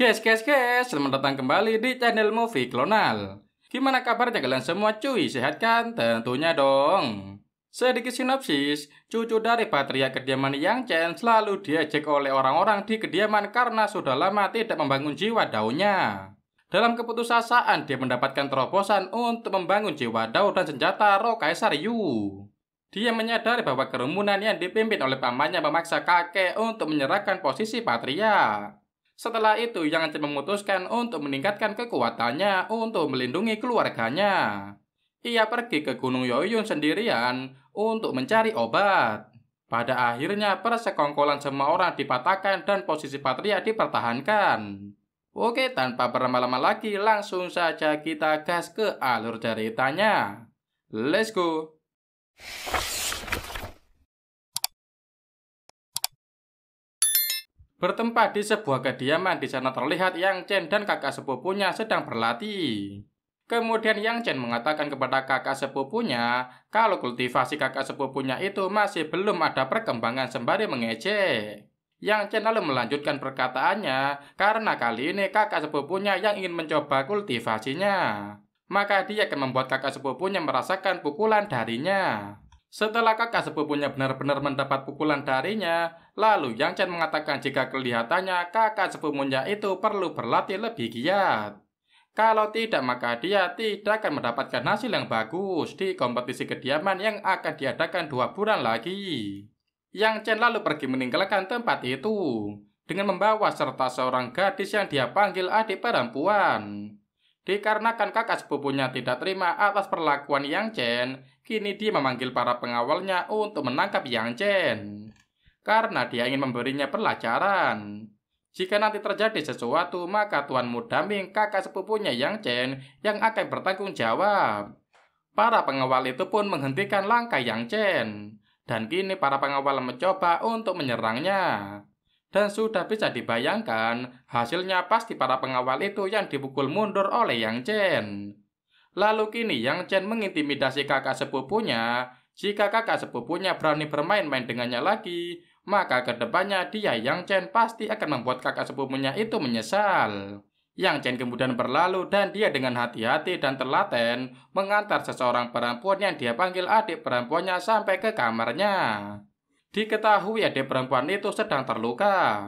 Guys, selamat datang kembali di channel Movie Klonal. Gimana kabarnya kalian semua cuy, sehat kan? Tentunya dong. Sedikit sinopsis, cucu dari patriark kediaman Yang Chen selalu diejek oleh orang-orang di kediaman karena sudah lama tidak membangun jiwa daunya. Dalam keputusasaan, dia mendapatkan terobosan untuk membangun jiwa dao dan senjata roh Kaisar Yu. Dia menyadari bahwa kerumunan yang dipimpin oleh pamannya memaksa kakek untuk menyerahkan posisi patriark. Setelah itu, Yang Chen memutuskan untuk meningkatkan kekuatannya untuk melindungi keluarganya. Ia pergi ke Gunung Yoyun sendirian untuk mencari obat. Pada akhirnya, persekongkolan semua orang dipatahkan dan posisi patria dipertahankan. Oke, tanpa berlama-lama lagi, langsung saja kita gas ke alur ceritanya. Let's go! Bertempat di sebuah kediaman, di sana terlihat Yang Chen dan kakak sepupunya sedang berlatih. Kemudian Yang Chen mengatakan kepada kakak sepupunya kalau kultivasi kakak sepupunya itu masih belum ada perkembangan sembari mengejek. Yang Chen lalu melanjutkan perkataannya karena kali ini kakak sepupunya yang ingin mencoba kultivasinya. Maka dia akan membuat kakak sepupunya merasakan pukulan darinya. Setelah kakak sepupunya benar-benar mendapat pukulan darinya, lalu Yang Chen mengatakan jika kelihatannya kakak sepupunya itu perlu berlatih lebih giat. Kalau tidak, maka dia tidak akan mendapatkan hasil yang bagus di kompetisi kediaman yang akan diadakan 2 bulan lagi. Yang Chen lalu pergi meninggalkan tempat itu dengan membawa serta seorang gadis yang dia panggil adik perempuan. Dikarenakan kakak sepupunya tidak terima atas perlakuan Yang Chen, kini dia memanggil para pengawalnya untuk menangkap Yang Chen. Karena dia ingin memberinya pelajaran. Jika nanti terjadi sesuatu, maka Tuan Mudaming, kakak sepupunya Yang Chen, yang akan bertanggung jawab. Para pengawal itu pun menghentikan langkah Yang Chen. Dan kini para pengawal mencoba untuk menyerangnya. Dan sudah bisa dibayangkan, hasilnya pasti para pengawal itu yang dipukul mundur oleh Yang Chen. Lalu kini Yang Chen mengintimidasi kakak sepupunya. Jika kakak sepupunya berani bermain-main dengannya lagi, maka kedepannya dia Yang Chen pasti akan membuat kakak sepupunya itu menyesal. Yang Chen kemudian berlalu dan dia dengan hati-hati dan telaten mengantar seseorang perempuan yang dia panggil adik perempuannya sampai ke kamarnya. Diketahui adik perempuan itu sedang terluka.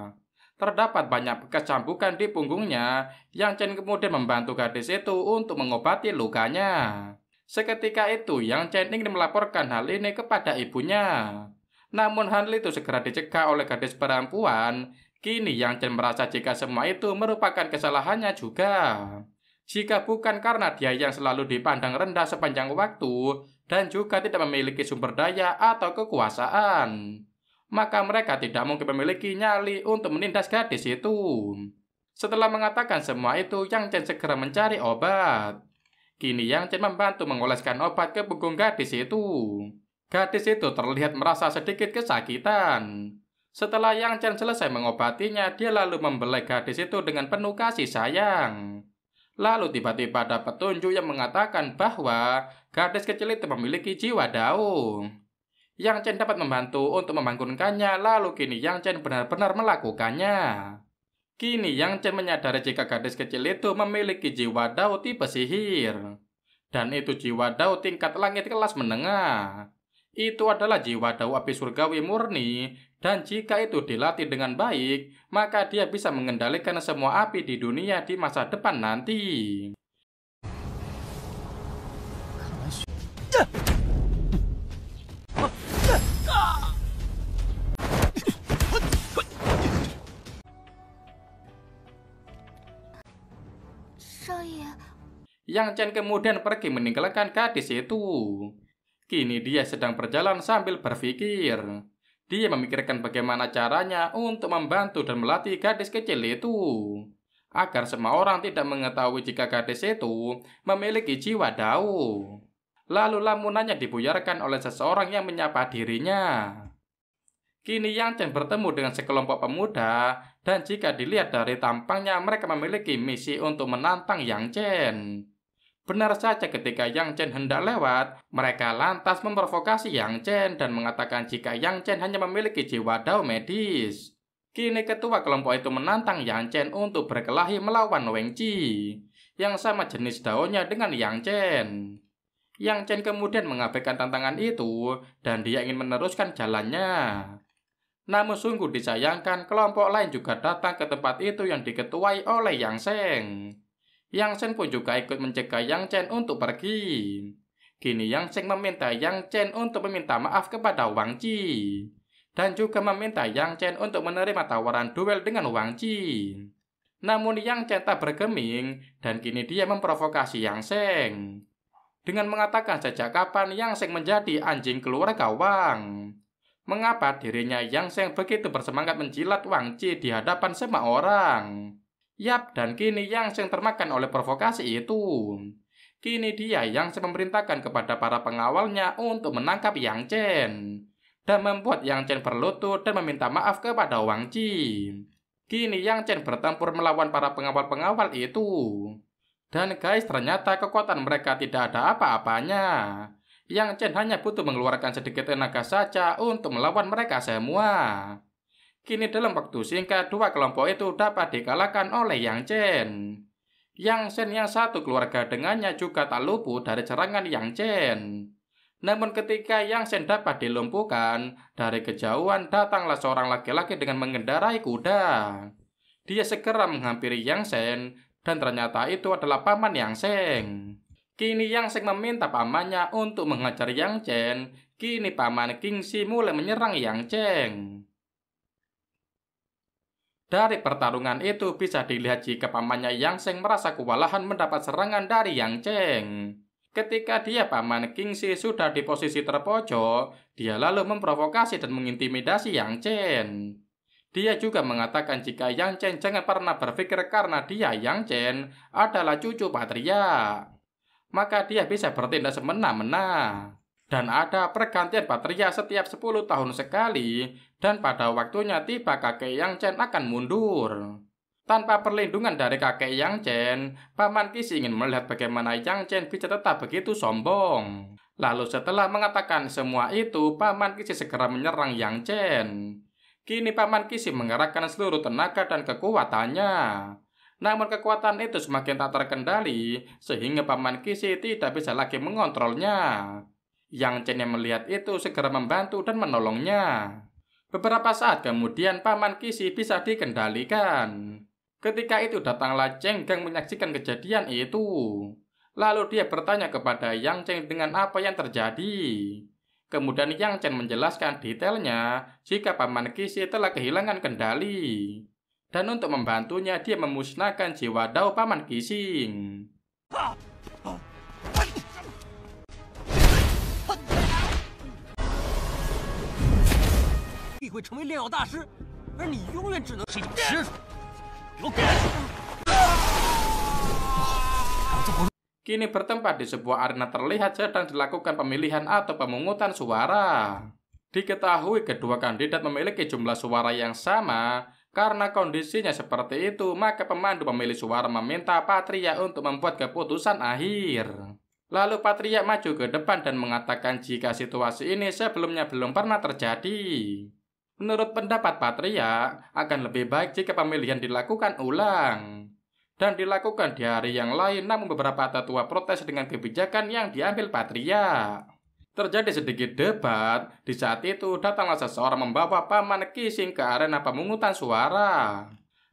Terdapat banyak bekas cambukan di punggungnya. Yang Chen kemudian membantu gadis itu untuk mengobati lukanya. Seketika itu, Yang Chen ingin melaporkan hal ini kepada ibunya. Namun hal itu segera dicegah oleh gadis perempuan. Kini Yang Chen merasa jika semua itu merupakan kesalahannya juga. Jika bukan karena dia yang selalu dipandang rendah sepanjang waktu dan juga tidak memiliki sumber daya atau kekuasaan, maka mereka tidak mungkin memiliki nyali untuk menindas gadis itu. Setelah mengatakan semua itu, Yang Chen segera mencari obat. Kini Yang Chen membantu mengoleskan obat ke punggung gadis itu. Gadis itu terlihat merasa sedikit kesakitan. Setelah Yang Chen selesai mengobatinya, dia lalu membelai gadis itu dengan penuh kasih sayang. Lalu tiba-tiba ada petunjuk yang mengatakan bahwa gadis kecil itu memiliki jiwa dao. Yang Chen dapat membantu untuk membangunkannya, lalu kini Yang Chen benar-benar melakukannya. Kini Yang Chen menyadari jika gadis kecil itu memiliki jiwa dao tipe sihir. Dan itu jiwa dao tingkat langit kelas menengah. Itu adalah jiwa dao api surgawi murni, dan jika itu dilatih dengan baik, maka dia bisa mengendalikan semua api di dunia di masa depan nanti. Yang Chen kemudian pergi meninggalkan gadis itu. Kini dia sedang berjalan sambil berpikir. Dia memikirkan bagaimana caranya untuk membantu dan melatih gadis kecil itu. Agar semua orang tidak mengetahui jika gadis itu memiliki jiwa dao. Lalu lamunannya dibuyarkan oleh seseorang yang menyapa dirinya. Kini Yang Chen bertemu dengan sekelompok pemuda. Dan jika dilihat dari tampangnya, mereka memiliki misi untuk menantang Yang Chen. Benar saja ketika Yang Chen hendak lewat, mereka lantas memprovokasi Yang Chen dan mengatakan jika Yang Chen hanya memiliki jiwa dao medis. Kini ketua kelompok itu menantang Yang Chen untuk berkelahi melawan Wang Qi, yang sama jenis daunnya dengan Yang Chen. Yang Chen kemudian mengabaikan tantangan itu, dan dia ingin meneruskan jalannya. Namun sungguh disayangkan, kelompok lain juga datang ke tempat itu yang diketuai oleh Yang Sheng. Yang Sheng pun juga ikut mencegah Yang Chen untuk pergi. Kini Yang Sheng meminta Yang Chen untuk meminta maaf kepada Wang Qi, dan juga meminta Yang Chen untuk menerima tawaran duel dengan Wang Qi. Namun Yang Chen tak bergeming, dan kini dia memprovokasi Yang Sheng dengan mengatakan sejak kapan Yang Sheng menjadi anjing keluarga Wang. Mengapa dirinya Yang Sheng begitu bersemangat menjilat Wang Qi di hadapan semua orang? Yap, dan kini Yang Sheng termakan oleh provokasi itu. Kini dia Yang Chen memerintahkan kepada para pengawalnya untuk menangkap Yang Chen dan membuat Yang Chen berlutut dan meminta maaf kepada Wang Qi. Kini Yang Chen bertempur melawan para pengawal-pengawal itu. Dan guys, ternyata kekuatan mereka tidak ada apa-apanya. Yang Chen hanya butuh mengeluarkan sedikit tenaga saja untuk melawan mereka semua. Kini dalam waktu singkat, dua kelompok itu dapat dikalahkan oleh Yang Chen. Yang Chen yang satu keluarga dengannya juga tak luput dari serangan Yang Chen. Namun ketika Yang Chen dapat dilumpuhkan, dari kejauhan datanglah seorang laki-laki dengan mengendarai kuda. Dia segera menghampiri Yang Chen, dan ternyata itu adalah paman Yang Sheng. Kini Yang Sheng meminta pamannya untuk menghajar Yang Chen. Kini paman Kingxi mulai menyerang Yang Chen. Dari pertarungan itu bisa dilihat jika pamannya Yang Sheng merasa kewalahan mendapat serangan dari Yang Chen. Ketika dia paman Kingxi sudah di posisi terpojok, dia lalu memprovokasi dan mengintimidasi Yang Chen. Dia juga mengatakan jika Yang Chen jangan pernah berpikir karena dia Yang Chen adalah cucu patriark, maka dia bisa bertindak semena-mena. Dan ada pergantian patriark setiap 10 tahun sekali, dan pada waktunya tiba kakek Yang Chen akan mundur. Tanpa perlindungan dari kakek Yang Chen, paman Kingxi ingin melihat bagaimana Yang Chen bisa tetap begitu sombong. Lalu setelah mengatakan semua itu, paman Kingxi segera menyerang Yang Chen. Kini paman Kingxi mengerahkan seluruh tenaga dan kekuatannya. Namun kekuatan itu semakin tak terkendali, sehingga paman Kingxi tidak bisa lagi mengontrolnya. Yang Chen yang melihat itu segera membantu dan menolongnya. Beberapa saat kemudian paman Kingxi bisa dikendalikan. Ketika itu datanglah Cheng Gang menyaksikan kejadian itu. Lalu dia bertanya kepada Yang Chen dengan apa yang terjadi. Kemudian Yang Chen menjelaskan detailnya jika paman Kingxi telah kehilangan kendali. Dan untuk membantunya dia memusnahkan jiwa dao paman Kingxi. 必会成为炼药大师，而你永远只能是一种吃术。给我滚！ Kini bertempat di sebuah arena terlihat sedang dilakukan pemilihan atau pemungutan suara. Diketahui kedua kandidat memiliki jumlah suara yang sama. Karena kondisinya seperti itu, maka pemandu pemilih suara meminta Patria untuk membuat keputusan akhir. Lalu Patria maju ke depan dan mengatakan jika situasi ini sebelumnya belum pernah terjadi. Menurut pendapat Patria, akan lebih baik jika pemilihan dilakukan ulang dan dilakukan di hari yang lain, namun beberapa tetua protes dengan kebijakan yang diambil Patria. Terjadi sedikit debat. Di saat itu datanglah seseorang membawa paman Kingxi ke arena pemungutan suara.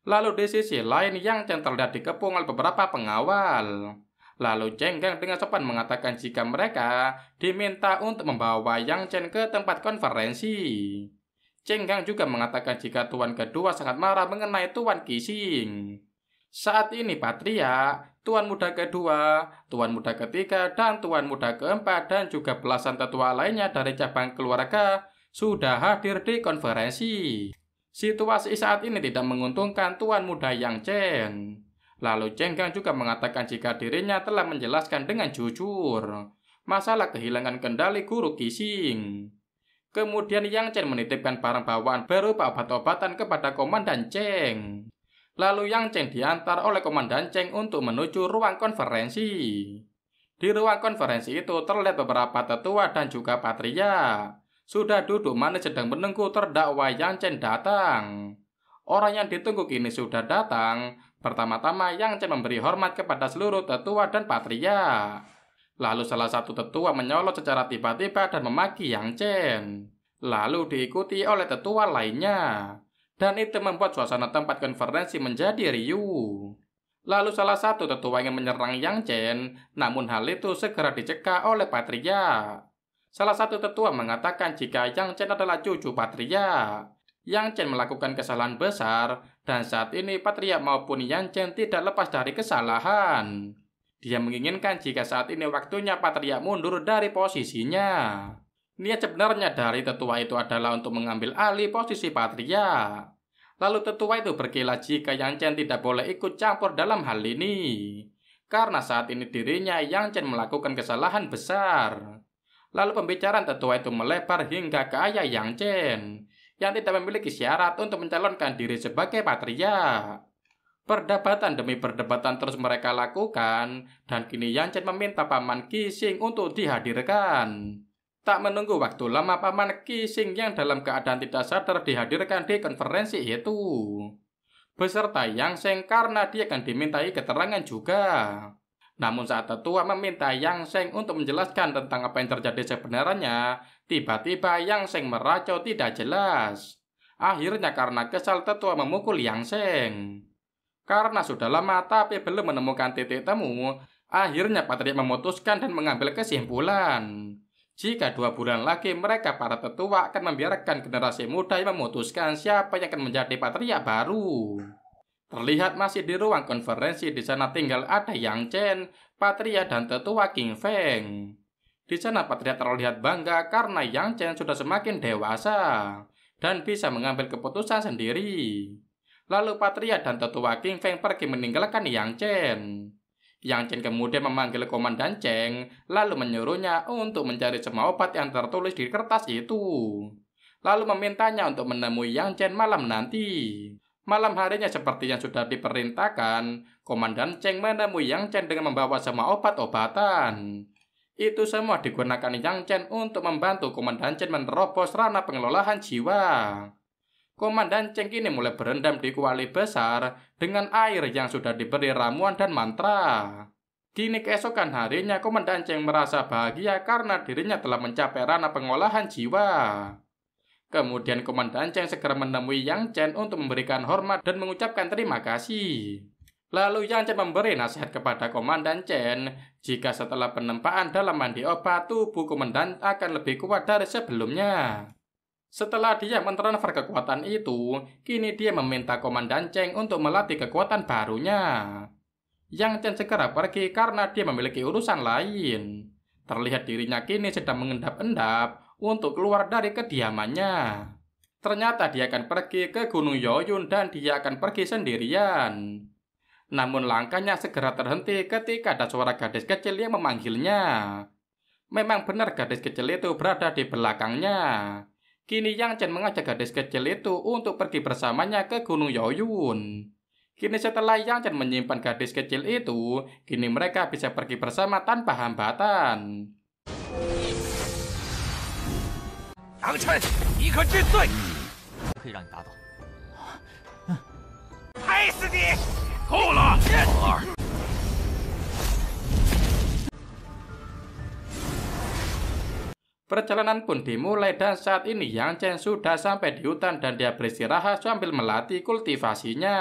Lalu di sisi lain Yang Chen terlihat dikepung oleh beberapa pengawal. Lalu Cheng Gang dengan sopan mengatakan jika mereka diminta untuk membawa Yang Chen ke tempat konferensi. Cheng Gang juga mengatakan jika tuan kedua sangat marah mengenai tuan Kingxi. Saat ini Patria, tuan muda kedua, tuan muda ketiga, dan tuan muda keempat dan juga belasan tetua lainnya dari cabang keluarga sudah hadir di konferensi. Situasi saat ini tidak menguntungkan tuan muda Yang Chen. Lalu Cheng Gang juga mengatakan jika dirinya telah menjelaskan dengan jujur masalah kehilangan kendali guru Kingxi. Kemudian Yang Chen menitipkan barang bawaan berupa obat-obatan kepada Komandan Cheng. Lalu Yang Chen diantar oleh Komandan Cheng untuk menuju ruang konferensi. Di ruang konferensi itu terlihat beberapa tetua dan juga Patria sudah duduk manis sedang menunggu terdakwa Yang Chen datang. Orang yang ditunggu kini sudah datang. Pertama-tama Yang Chen memberi hormat kepada seluruh tetua dan patria. Lalu salah satu tetua menyolot secara tiba-tiba dan memaki Yang Chen. Lalu diikuti oleh tetua lainnya. Dan itu membuat suasana tempat konferensi menjadi riuh. Lalu salah satu tetua ingin menyerang Yang Chen, namun hal itu segera dicegah oleh patria. Salah satu tetua mengatakan jika Yang Chen adalah cucu patria. Yang Chen melakukan kesalahan besar, dan saat ini patria maupun Yang Chen tidak lepas dari kesalahan. Dia menginginkan jika saat ini waktunya patria mundur dari posisinya. Niat sebenarnya dari tetua itu adalah untuk mengambil alih posisi patria. Lalu tetua itu berkilah jika Yang Chen tidak boleh ikut campur dalam hal ini. Karena saat ini dirinya Yang Chen melakukan kesalahan besar. Lalu pembicaraan tetua itu melebar hingga ke ayah Yang Chen, yang tidak memiliki syarat untuk mencalonkan diri sebagai patria. Perdebatan demi perdebatan terus mereka lakukan, dan kini Yang Chen meminta Paman Qixing untuk dihadirkan. Tak menunggu waktu lama, Paman Qixing yang dalam keadaan tidak sadar dihadirkan di konferensi itu, beserta Yang Sheng karena dia akan dimintai keterangan juga. Namun saat tetua meminta Yang Sheng untuk menjelaskan tentang apa yang terjadi sebenarnya, tiba-tiba Yang Sheng meracau tidak jelas. Akhirnya karena kesal tetua memukul Yang Sheng. Karena sudah lama tapi belum menemukan titik temu, akhirnya patria memutuskan dan mengambil kesimpulan. Jika 2 bulan lagi mereka para tetua akan membiarkan generasi muda yang memutuskan siapa yang akan menjadi patria baru. Terlihat masih di ruang konferensi, di sana tinggal ada Yang Chen, patria dan tetua King Feng. Di sana patria terlihat bangga karena Yang Chen sudah semakin dewasa dan bisa mengambil keputusan sendiri. Lalu patria dan tetua King Feng pergi meninggalkan Yang Chen. Yang Chen kemudian memanggil Komandan Cheng, lalu menyuruhnya untuk mencari semua obat yang tertulis di kertas itu. Lalu memintanya untuk menemui Yang Chen malam nanti. Malam harinya seperti yang sudah diperintahkan, Komandan Cheng menemui Yang Chen dengan membawa semua obat-obatan. Itu semua digunakan Yang Chen untuk membantu Komandan Chen menerobos ranah pengelolaan jiwa. Komandan Cheng kini mulai berendam di kuali besar dengan air yang sudah diberi ramuan dan mantra. Kini keesokan harinya Komandan Cheng merasa bahagia karena dirinya telah mencapai ranah pengolahan jiwa. Kemudian Komandan Cheng segera menemui Yang Chen untuk memberikan hormat dan mengucapkan terima kasih. Lalu Yang Chen memberi nasihat kepada Komandan Chen jika setelah penempaan dalam mandi obat, tubuh komandan akan lebih kuat dari sebelumnya. Setelah dia mentransfer kekuatan itu, kini dia meminta Komandan Cheng untuk melatih kekuatan barunya. Yang Chen segera pergi karena dia memiliki urusan lain. Terlihat dirinya kini sedang mengendap-endap untuk keluar dari kediamannya. Ternyata dia akan pergi ke Gunung Yoyun dan dia akan pergi sendirian. Namun langkahnya segera terhenti ketika ada suara gadis kecil yang memanggilnya. Memang benar gadis kecil itu berada di belakangnya. Kini Yang Chen mengajak gadis kecil itu untuk pergi bersamanya ke Gunung Yoyun. Kini setelah Yang Chen menyimpan gadis kecil itu, kini mereka bisa pergi bersama tanpa hambatan. 杨琛，你可知罪？可以让你打倒。拍死你！够了，老二。Perjalanan pun dimulai dan saat ini Yang Chen sudah sampai di hutan dan dia beristirahat sambil melatih kultivasinya.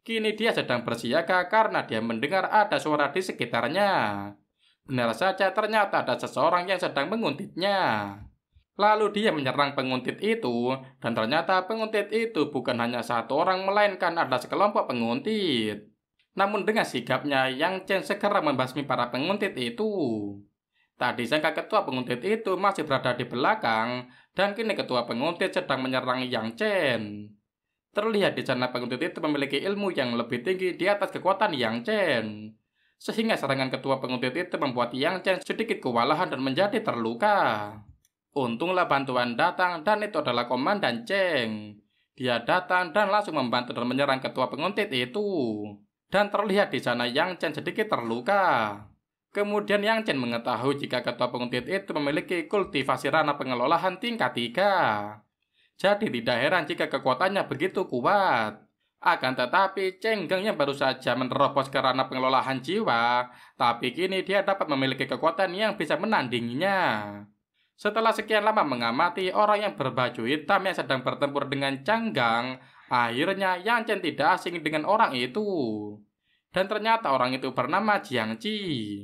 Kini dia sedang bersiaga karena dia mendengar ada suara di sekitarnya. Benar saja ternyata ada seseorang yang sedang menguntitnya. Lalu dia menyerang penguntit itu, dan ternyata penguntit itu bukan hanya satu orang, melainkan ada sekelompok penguntit. Namun dengan sigapnya, Yang Chen segera membasmi para penguntit itu. Tadi sangka ketua penguntit itu masih berada di belakang, dan kini ketua penguntit sedang menyerang Yang Chen. Terlihat di sana penguntit itu memiliki ilmu yang lebih tinggi di atas kekuatan Yang Chen. Sehingga serangan ketua penguntit itu membuat Yang Chen sedikit kewalahan dan menjadi terluka. Untunglah bantuan datang dan itu adalah Komandan Cheng. Dia datang dan langsung membantu dan menyerang ketua penguntit itu. Dan terlihat di sana Yang Chen sedikit terluka. Kemudian Yang Chen mengetahui jika ketua penguntit itu memiliki kultivasi ranah pengelolaan tingkat 3. Jadi tidak heran jika kekuatannya begitu kuat. Akan tetapi, Cenggeng yang baru saja menerobos ke ranah pengelolaan jiwa, tapi kini dia dapat memiliki kekuatan yang bisa menandinginya. Setelah sekian lama mengamati orang yang berbaju hitam yang sedang bertempur dengan Canggang, akhirnya Yang Chen tidak asing dengan orang itu. Dan ternyata orang itu bernama Jiang Qi.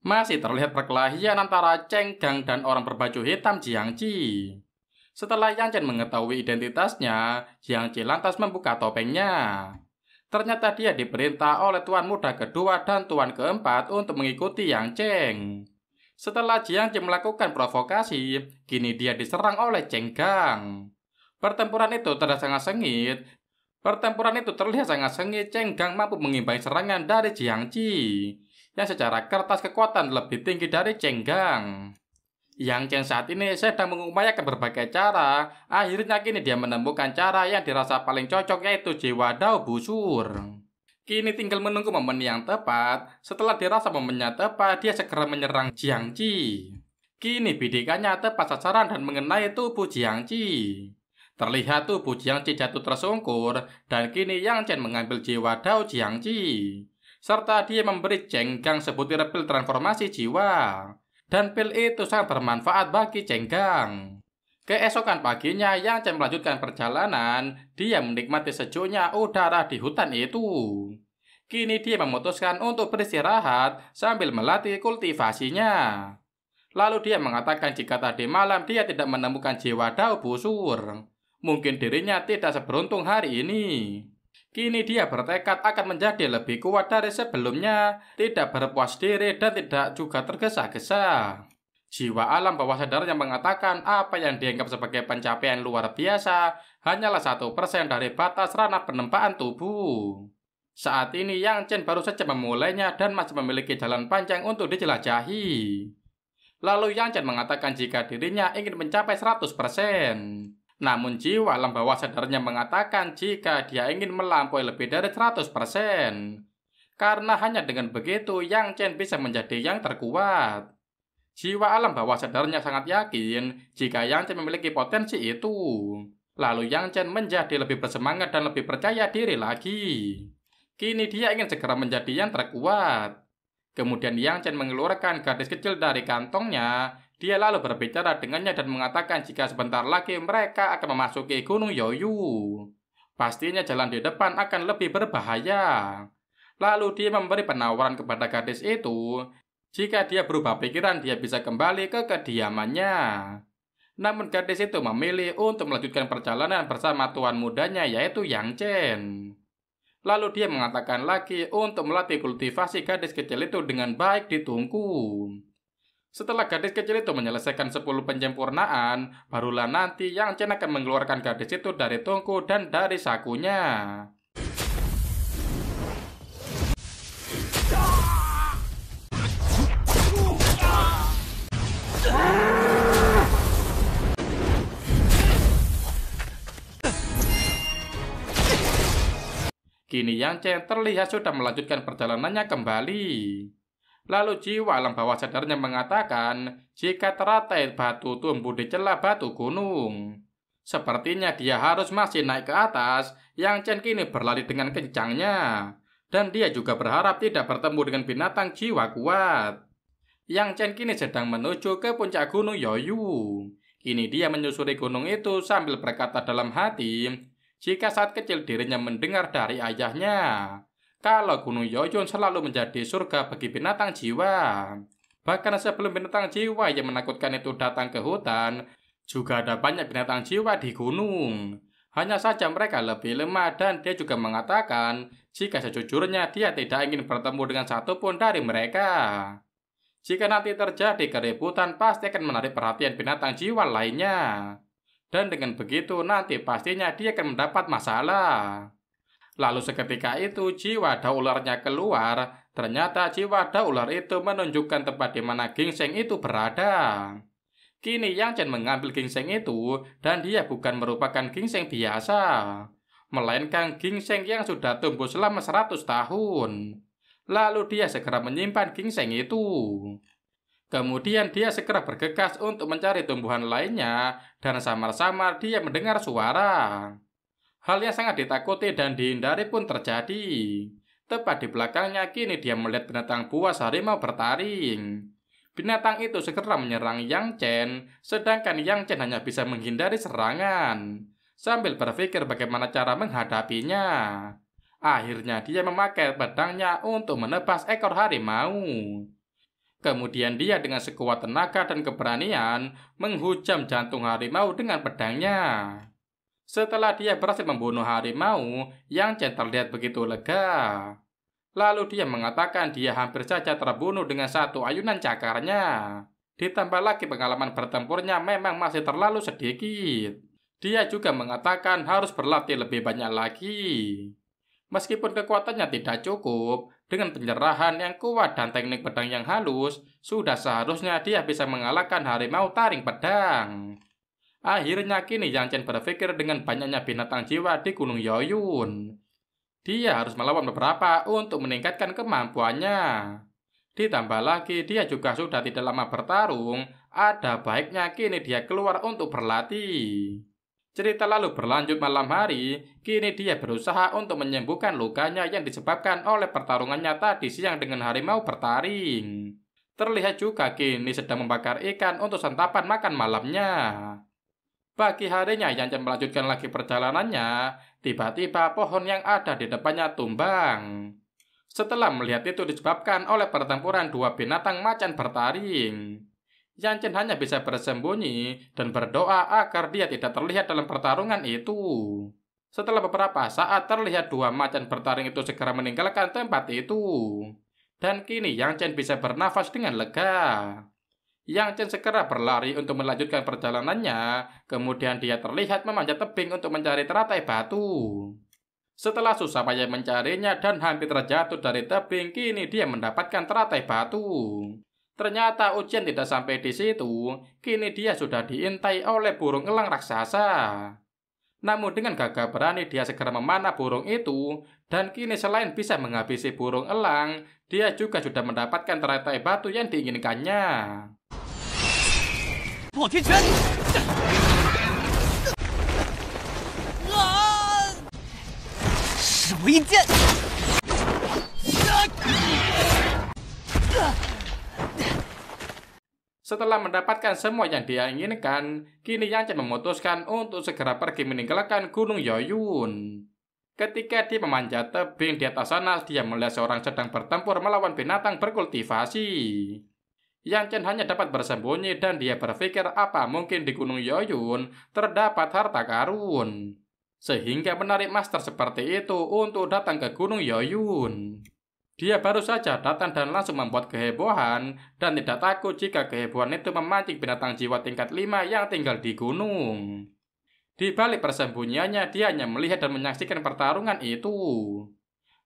Masih terlihat perkelahian antara Cenggang dan orang berbaju hitam Jiang Qi. Setelah Yang Chen mengetahui identitasnya, Jiang Qi lantas membuka topengnya. Ternyata dia diperintah oleh tuan muda kedua dan tuan keempat untuk mengikuti Yang Chen. Setelah Jiang Qi melakukan provokasi, kini dia diserang oleh Cenggang. Pertempuran itu terlihat sangat sengit. Cenggang mampu mengimbangi serangan dari Jiang Qi, yang secara kertas kekuatan lebih tinggi dari Cenggang. Yang Chen saat ini sedang mengupayakan berbagai cara. Akhirnya kini dia menemukan cara yang dirasa paling cocok, yaitu Jiwa Dao Busur. Kini tinggal menunggu momen yang tepat. Setelah dirasa momennya tepat, dia segera menyerang Jiang Qi. Kini bidikannya tepat sasaran dan mengenai tubuh Jiang Qi. Terlihat tubuh Jiang Qi jatuh tersungkur, dan kini Yang Chen mengambil jiwa Dao Jiang Qi. Serta dia memberi Cenggang sebutir pil transformasi jiwa. Dan pil itu sangat bermanfaat bagi Cenggang. Keesokan paginya, Yang Chen melanjutkan perjalanan. Dia menikmati sejuknya udara di hutan itu. Kini dia memutuskan untuk beristirahat sambil melatih kultivasinya. Lalu dia mengatakan jika tadi malam dia tidak menemukan jiwa Dao Busur, mungkin dirinya tidak seberuntung hari ini. Kini dia bertekad akan menjadi lebih kuat dari sebelumnya, tidak berpuas diri dan tidak juga tergesa-gesa. Jiwa alam bawah sadarnya mengatakan apa yang dianggap sebagai pencapaian luar biasa hanyalah 1% dari batas ranah penempaan tubuh. Saat ini Yang Chen baru saja memulainya dan masih memiliki jalan panjang untuk dijelajahi. Lalu Yang Chen mengatakan jika dirinya ingin mencapai 100%. Namun jiwa alam bawah sadarnya mengatakan jika dia ingin melampaui lebih dari 100%. Karena hanya dengan begitu Yang Chen bisa menjadi yang terkuat. Jiwa alam bawah sadarnya sangat yakin jika Yang Chen memiliki potensi itu. Lalu Yang Chen menjadi lebih bersemangat dan lebih percaya diri lagi. Kini dia ingin segera menjadi yang terkuat. Kemudian Yang Chen mengeluarkan gadis kecil dari kantongnya. Dia lalu berbicara dengannya dan mengatakan jika sebentar lagi mereka akan memasuki Gunung Yoyu. Pastinya jalan di depan akan lebih berbahaya. Lalu dia memberi penawaran kepada gadis itu. Jika dia berubah pikiran, dia bisa kembali ke kediamannya. Namun gadis itu memilih untuk melanjutkan perjalanan bersama tuan mudanya, yaitu Yang Chen. Lalu dia mengatakan lagi untuk melatih kultivasi gadis kecil itu dengan baik di tungku. Setelah gadis kecil itu menyelesaikan 10 penyempurnaan, barulah nanti Yang Chen akan mengeluarkan gadis itu dari tungku dan dari sakunya. Kini Yang Chen terlihat sudah melanjutkan perjalanannya kembali. Lalu jiwa alam bawah sadarnya mengatakan jika teratai batu tumbuh di celah batu gunung. Sepertinya dia harus masih naik ke atas. Yang Chen kini berlari dengan kencangnya. Dan dia juga berharap tidak bertemu dengan binatang jiwa kuat. Yang Chen kini sedang menuju ke puncak gunung Yoyu. Kini dia menyusuri gunung itu sambil berkata dalam hati, jika saat kecil dirinya mendengar dari ayahnya kalau Gunung Yoyun selalu menjadi surga bagi binatang jiwa. Bahkan sebelum binatang jiwa yang menakutkan itu datang ke hutan, juga ada banyak binatang jiwa di gunung. Hanya saja mereka lebih lemah dan dia juga mengatakan jika sejujurnya dia tidak ingin bertemu dengan satupun dari mereka. Jika nanti terjadi keributan pasti akan menarik perhatian binatang jiwa lainnya. Dan dengan begitu nanti pastinya dia akan mendapat masalah. Lalu seketika itu jiwa Dao ularnya keluar. Ternyata jiwa Dao ular itu menunjukkan tempat di mana ginseng itu berada. Kini Yang Chen mengambil ginseng itu dan dia bukan merupakan ginseng biasa, melainkan ginseng yang sudah tumbuh selama 100 tahun. Lalu dia segera menyimpan ginseng itu. Kemudian dia segera bergegas untuk mencari tumbuhan lainnya dan samar-samar dia mendengar suara. Hal yang sangat ditakuti dan dihindari pun terjadi. Tepat di belakangnya kini dia melihat binatang buas harimau bertaring. Binatang itu segera menyerang Yang Chen, sedangkan Yang Chen hanya bisa menghindari serangan, sambil berpikir bagaimana cara menghadapinya. Akhirnya dia memakai pedangnya untuk menebas ekor harimau. Kemudian dia dengan sekuat tenaga dan keberanian menghujam jantung harimau dengan pedangnya. Setelah dia berhasil membunuh harimau, Yang Chen terlihat begitu lega. Lalu dia mengatakan dia hampir saja terbunuh dengan satu ayunan cakarnya. Ditambah lagi pengalaman bertempurnya memang masih terlalu sedikit. Dia juga mengatakan harus berlatih lebih banyak lagi. Meskipun kekuatannya tidak cukup, dengan penyerahan yang kuat dan teknik pedang yang halus, sudah seharusnya dia bisa mengalahkan harimau taring pedang. Akhirnya kini Yang Chen berpikir dengan banyaknya binatang jiwa di Gunung Yoyun. Dia harus melawan beberapa untuk meningkatkan kemampuannya. Ditambah lagi dia juga sudah tidak lama bertarung, ada baiknya kini dia keluar untuk berlatih. Cerita lalu berlanjut malam hari, kini dia berusaha untuk menyembuhkan lukanya yang disebabkan oleh pertarungannya tadi siang dengan harimau bertaring. Terlihat juga kini sedang membakar ikan untuk santapan makan malamnya. Pagi harinya Yang Chen melanjutkan lagi perjalanannya, tiba-tiba pohon yang ada di depannya tumbang. Setelah melihat itu disebabkan oleh pertempuran dua binatang macan bertaring. Yang Chen hanya bisa bersembunyi dan berdoa agar dia tidak terlihat dalam pertarungan itu. Setelah beberapa saat terlihat dua macan bertaring itu segera meninggalkan tempat itu. Dan kini Yang Chen bisa bernafas dengan lega. Yang Chen segera berlari untuk melanjutkan perjalanannya, kemudian dia terlihat memanjat tebing untuk mencari teratai batu. Setelah susah payah mencarinya dan hampir terjatuh dari tebing, kini dia mendapatkan teratai batu. Ternyata ujian tidak sampai di situ, kini dia sudah diintai oleh burung elang raksasa. Namun dengan gagah berani dia segera memanah burung itu, dan kini selain bisa menghabisi burung elang, dia juga sudah mendapatkan teratai batu yang diinginkannya. 破天拳！使为剑！ Setelah mendapatkan semua yang dia inginkan, kini Yang Chen memutuskan untuk segera pergi meninggalkan Gunung Yoyun. Ketika dia memanjat tebing di atas sana, dia melihat seorang sedang bertempur melawan binatang berkultivasi. Yang Chen hanya dapat bersembunyi dan dia berpikir apa mungkin di Gunung Yoyun terdapat harta karun. Sehingga menarik master seperti itu untuk datang ke Gunung Yoyun. Dia baru saja datang dan langsung membuat kehebohan dan tidak takut jika kehebohan itu memancing binatang jiwa tingkat 5 yang tinggal di gunung. Di balik persembunyiannya dia hanya melihat dan menyaksikan pertarungan itu.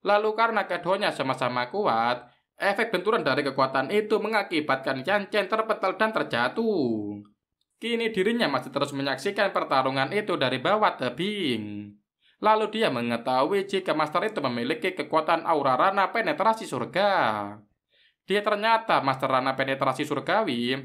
Lalu karena keduanya sama-sama kuat, efek benturan dari kekuatan itu mengakibatkan Yang Chen terpental dan terjatuh. Kini dirinya masih terus menyaksikan pertarungan itu dari bawah tebing. Lalu dia mengetahui jika master itu memiliki kekuatan aura rana penetrasi surga. Dia ternyata master rana penetrasi surgawi,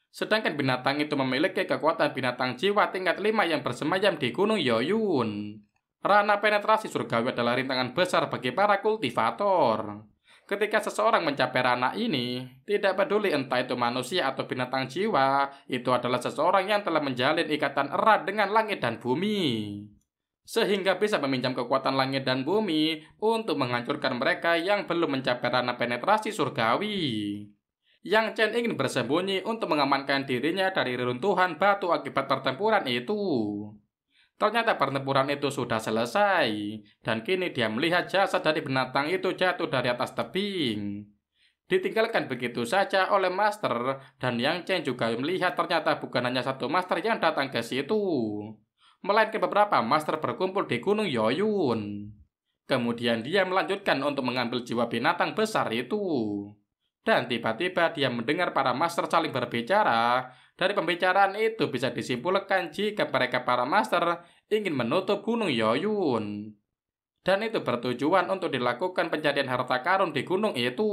sedangkan binatang itu memiliki kekuatan binatang jiwa tingkat 5 yang bersemayam di Gunung Yoyun. Rana penetrasi surgawi adalah rintangan besar bagi para kultivator. Ketika seseorang mencapai rana ini, tidak peduli entah itu manusia atau binatang jiwa, itu adalah seseorang yang telah menjalin ikatan erat dengan langit dan bumi. Sehingga bisa meminjam kekuatan langit dan bumi untuk menghancurkan mereka yang belum mencapai rana penetrasi surgawi. Yang Chen ingin bersembunyi untuk mengamankan dirinya dari reruntuhan batu akibat pertempuran itu. Ternyata pertempuran itu sudah selesai, dan kini dia melihat jasad dari binatang itu jatuh dari atas tebing. Ditinggalkan begitu saja oleh master, dan Yang Chen juga melihat ternyata bukan hanya satu master yang datang ke situ, melainkan beberapa master berkumpul di Gunung Yoyun. Kemudian dia melanjutkan untuk mengambil jiwa binatang besar itu. Dan tiba-tiba dia mendengar para master saling berbicara. Dari pembicaraan itu bisa disimpulkan jika mereka para master ingin menutup Gunung Yoyun. Dan itu bertujuan untuk dilakukan pencarian harta karun di gunung itu.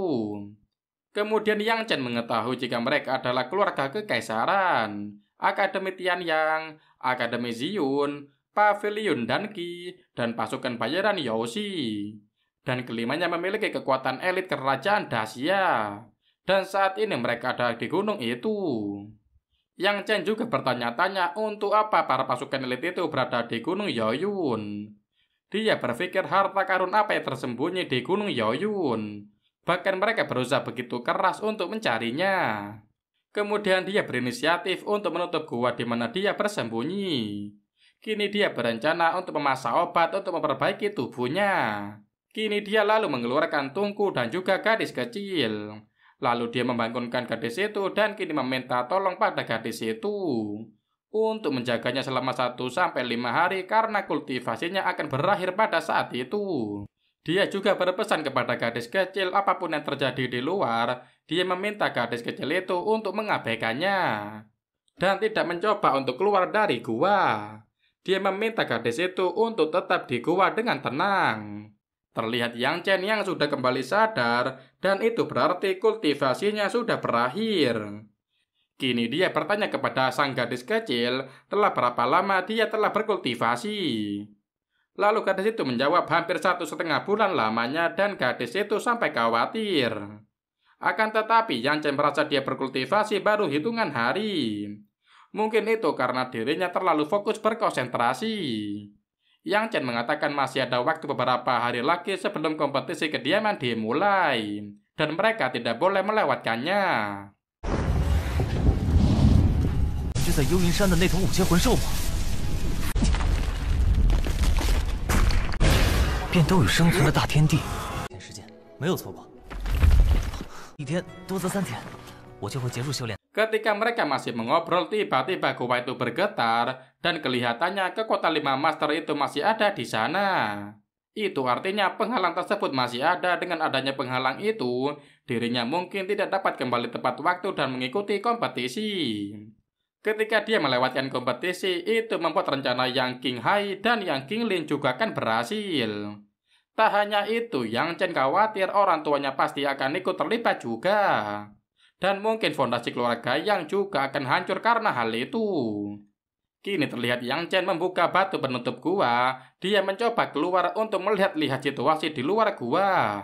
Kemudian Yang Chen mengetahui jika mereka adalah keluarga kekaisaran, Akademi Tianyang, Akademi Ziyun, Pavilion Danqi, dan pasukan bayaran Yaoxi. Dan kelimanya memiliki kekuatan elit kerajaan Daxia. Dan saat ini mereka ada di gunung itu. Yang Chen juga bertanya-tanya untuk apa para pasukan elit itu berada di gunung Yaoyun. Dia berpikir harta karun apa yang tersembunyi di gunung Yaoyun. Bahkan mereka berusaha begitu keras untuk mencarinya. Kemudian dia berinisiatif untuk menutup gua di mana dia bersembunyi. Kini dia berencana untuk memasak obat untuk memperbaiki tubuhnya. Kini dia lalu mengeluarkan tungku dan juga gadis kecil. Lalu dia membangunkan gadis itu dan kini meminta tolong pada gadis itu untuk menjaganya selama 1-5 hari karena kultivasinya akan berakhir pada saat itu. Dia juga berpesan kepada gadis kecil apapun yang terjadi di luar, dia meminta gadis kecil itu untuk mengabaikannya dan tidak mencoba untuk keluar dari gua. Dia meminta gadis itu untuk tetap di gua dengan tenang. Terlihat Yang Chen yang sudah kembali sadar dan itu berarti kultivasinya sudah berakhir. Kini dia bertanya kepada sang gadis kecil telah berapa lama dia telah berkultivasi. Lalu gadis itu menjawab hampir 1,5 bulan lamanya dan gadis itu sampai khawatir. Akan tetapi Yang Chen merasa dia berkultivasi baru hitungan hari. Mungkin itu karena dirinya terlalu fokus berkonsentrasi. Yang Chen mengatakan masih ada waktu beberapa hari lagi sebelum kompetisi kediaman dimulai. Dan mereka tidak boleh melewatkannya. 就在幽云山的那头五阶魂兽吗？变斗与生存的大天地，时间没有错过，一天多则3天，我就会结束修炼。 Ketika mereka masih mengobrol, tiba-tiba gua itu bergetar dan kelihatannya kekuatan 5 master itu masih ada di sana. Itu artinya penghalang tersebut masih ada. Dengan adanya penghalang itu, dirinya mungkin tidak dapat kembali tepat waktu dan mengikuti kompetisi. Ketika dia melewatkan kompetisi, itu membuat rencana Yang Qinghai dan Yang Qinglin juga akan berhasil. Tak hanya itu, Yang Chen khawatir orang tuanya pasti akan ikut terlibat juga. Dan mungkin fondasi keluarga Yang juga akan hancur karena hal itu. Kini terlihat Yang Chen membuka batu penutup gua. Dia mencoba keluar untuk melihat-lihat situasi di luar gua.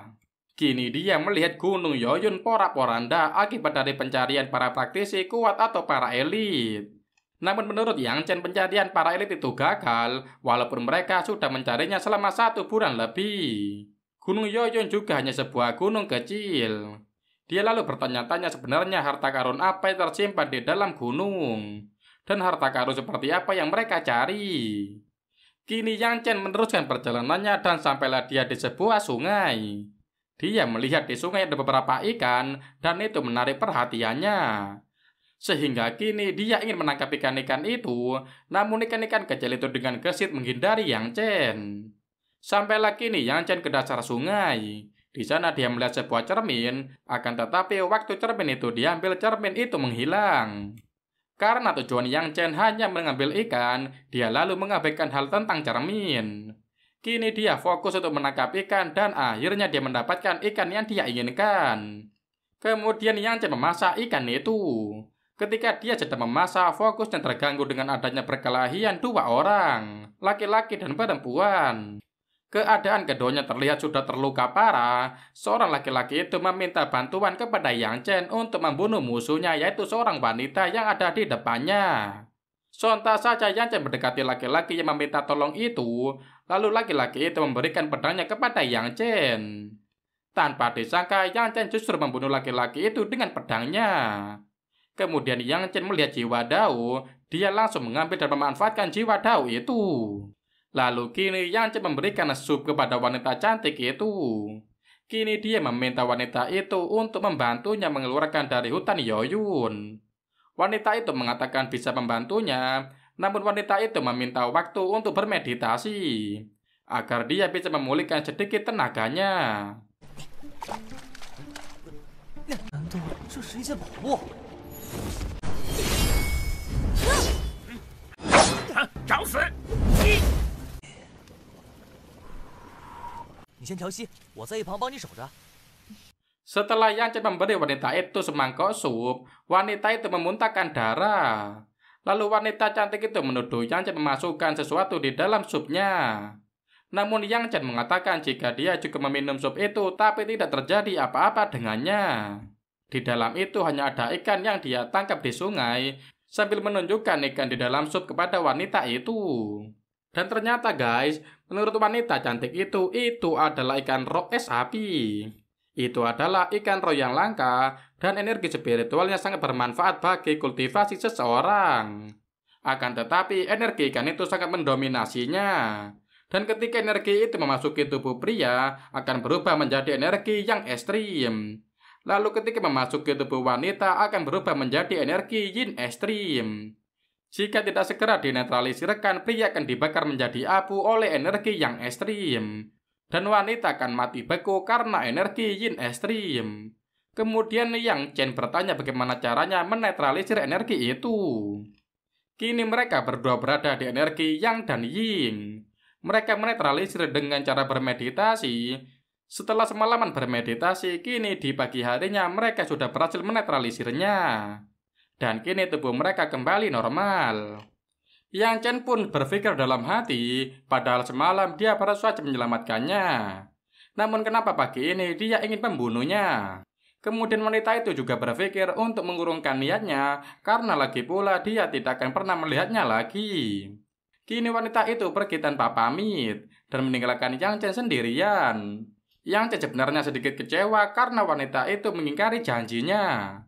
Kini dia melihat gunung Yaoyun porak-poranda akibat dari pencarian para praktisi kuat atau para elit. Namun menurut Yang Chen pencarian para elit itu gagal, walaupun mereka sudah mencarinya selama 1 bulan lebih. Gunung Yaoyun juga hanya sebuah gunung kecil. Dia lalu bertanya-tanya sebenarnya harta karun apa yang tersimpan di dalam gunung. Dan harta karun seperti apa yang mereka cari. Kini Yang Chen meneruskan perjalanannya dan sampailah dia di sebuah sungai. Dia melihat di sungai ada beberapa ikan dan itu menarik perhatiannya. Sehingga kini dia ingin menangkap ikan-ikan itu, namun ikan-ikan kecil itu dengan gesit menghindari Yang Chen. Sampailah kini Yang Chen ke dasar sungai. Di sana dia melihat sebuah cermin, akan tetapi waktu cermin itu diambil, cermin itu menghilang. Karena tujuan Yang Chen hanya mengambil ikan, dia lalu mengabaikan hal tentang cermin. Kini dia fokus untuk menangkap ikan dan akhirnya dia mendapatkan ikan yang dia inginkan. Kemudian Yang Chen memasak ikan itu. Ketika dia sedang memasak, fokusnya terganggu dengan adanya perkelahian 2 orang, laki-laki dan perempuan. Keadaan keduanya terlihat sudah terluka parah. Seorang laki-laki itu meminta bantuan kepada Yang Chen untuk membunuh musuhnya, yaitu seorang wanita yang ada di depannya. Sontak saja Yang Chen mendekati laki-laki yang meminta tolong itu, lalu laki-laki itu memberikan pedangnya kepada Yang Chen. Tanpa disangka, Yang Chen justru membunuh laki-laki itu dengan pedangnya. Kemudian Yang Chen melihat jiwa Dao, dia langsung mengambil dan memanfaatkan jiwa Dao itu. Lalu kini Yang Chen memberikan sup kepada wanita cantik itu. Kini dia meminta wanita itu untuk membantunya mengeluarkan dari hutan Yaoyun. Wanita itu mengatakan bisa membantunya, namun wanita itu meminta waktu untuk bermeditasi, agar dia bisa memulihkan sedikit tenaganya. 难道这是一件宝物？找死！你先调息，我在一旁帮你守着。Setelah Yang Chen memberi wanita itu semangkok sup, wanita itu memuntahkan darah. Lalu wanita cantik itu menuduh Yang Chen memasukkan sesuatu di dalam supnya. Namun Yang Chen mengatakan jika dia juga meminum sup itu tapi tidak terjadi apa-apa dengannya. Di dalam itu hanya ada ikan yang dia tangkap di sungai sambil menunjukkan ikan di dalam sup kepada wanita itu. Dan ternyata guys, menurut wanita cantik itu adalah ikan roh es api. Itu adalah ikan roh yang langka dan energi spiritualnya sangat bermanfaat bagi kultivasi seseorang. Akan tetapi energi ikan itu sangat mendominasinya. Dan ketika energi itu memasuki tubuh pria, akan berubah menjadi energi yang ekstrim. Lalu ketika memasuki tubuh wanita, akan berubah menjadi energi yin ekstrim. Jika tidak segera dinetralisirkan, pria akan dibakar menjadi abu oleh energi yang ekstrim. Dan wanita akan mati beku karena energi yin ekstrim. Kemudian Yang Chen bertanya bagaimana caranya menetralisir energi itu. Kini mereka berdua berada di energi Yang dan Yin. Mereka menetralisir dengan cara bermeditasi. Setelah semalaman bermeditasi, kini di pagi harinya mereka sudah berhasil menetralisirnya. Dan kini tubuh mereka kembali normal. Yang Chen pun berpikir dalam hati, padahal semalam dia baru saja menyelamatkannya. Namun kenapa pagi ini dia ingin membunuhnya? Kemudian wanita itu juga berpikir untuk mengurungkan niatnya, karena lagi pula dia tidak akan pernah melihatnya lagi. Kini wanita itu pergi tanpa pamit, dan meninggalkan Yang Chen sendirian. Yang Chen sebenarnya sedikit kecewa karena wanita itu mengingkari janjinya.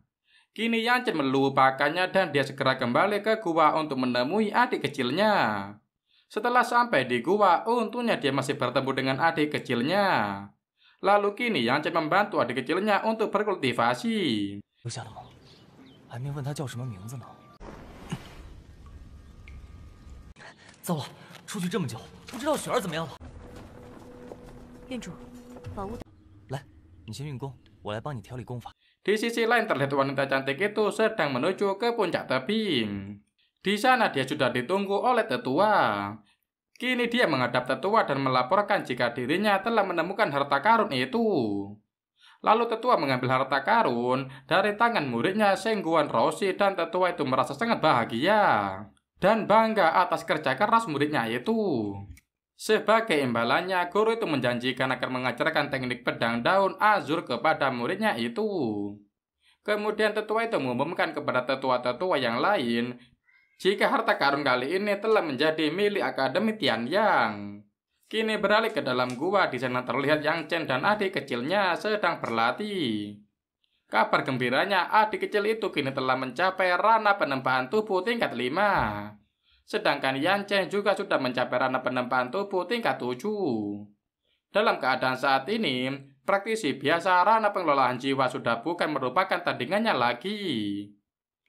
Kini Yang Chen melupakannya dan dia segera kembali ke gua untuk menemui adik kecilnya. Setelah sampai di gua, untungnya dia masih bertemu dengan adik kecilnya. Lalu kini Yang Chen membantu adik kecilnya untuk berkultivasi. 留下了吗？还没问他叫什么名字呢。糟了，出去这么久，不知道雪儿怎么样了。院主，宝物。来，你先运功，我来帮你调理功法。 Di sisi lain terlihat wanita cantik itu sedang menuju ke puncak tebing. Di sana dia sudah ditunggu oleh tetua. Kini dia menghadap tetua dan melaporkan jika dirinya telah menemukan harta karun itu. Lalu tetua mengambil harta karun dari tangan muridnya Sengguan Roshi dan tetua itu merasa sangat bahagia dan bangga atas kerja keras muridnya itu. Sebagai imbalannya, guru itu menjanjikan akan mengajarkan teknik pedang daun azur kepada muridnya itu. Kemudian tetua itu mengumumkan kepada tetua-tetua yang lain jika harta karun kali ini telah menjadi milik Akademi Tianyang. Kini beralih ke dalam gua, di sana terlihat Yang Chen dan adik kecilnya sedang berlatih. Kabar gembiranya, adik kecil itu kini telah mencapai ranah penempaan tubuh tingkat 5. Sedangkan Yang Chen juga sudah mencapai ranah penempaan tubuh tingkat 7. Dalam keadaan saat ini, praktisi biasa ranah pengelolaan jiwa sudah bukan merupakan tandingannya lagi.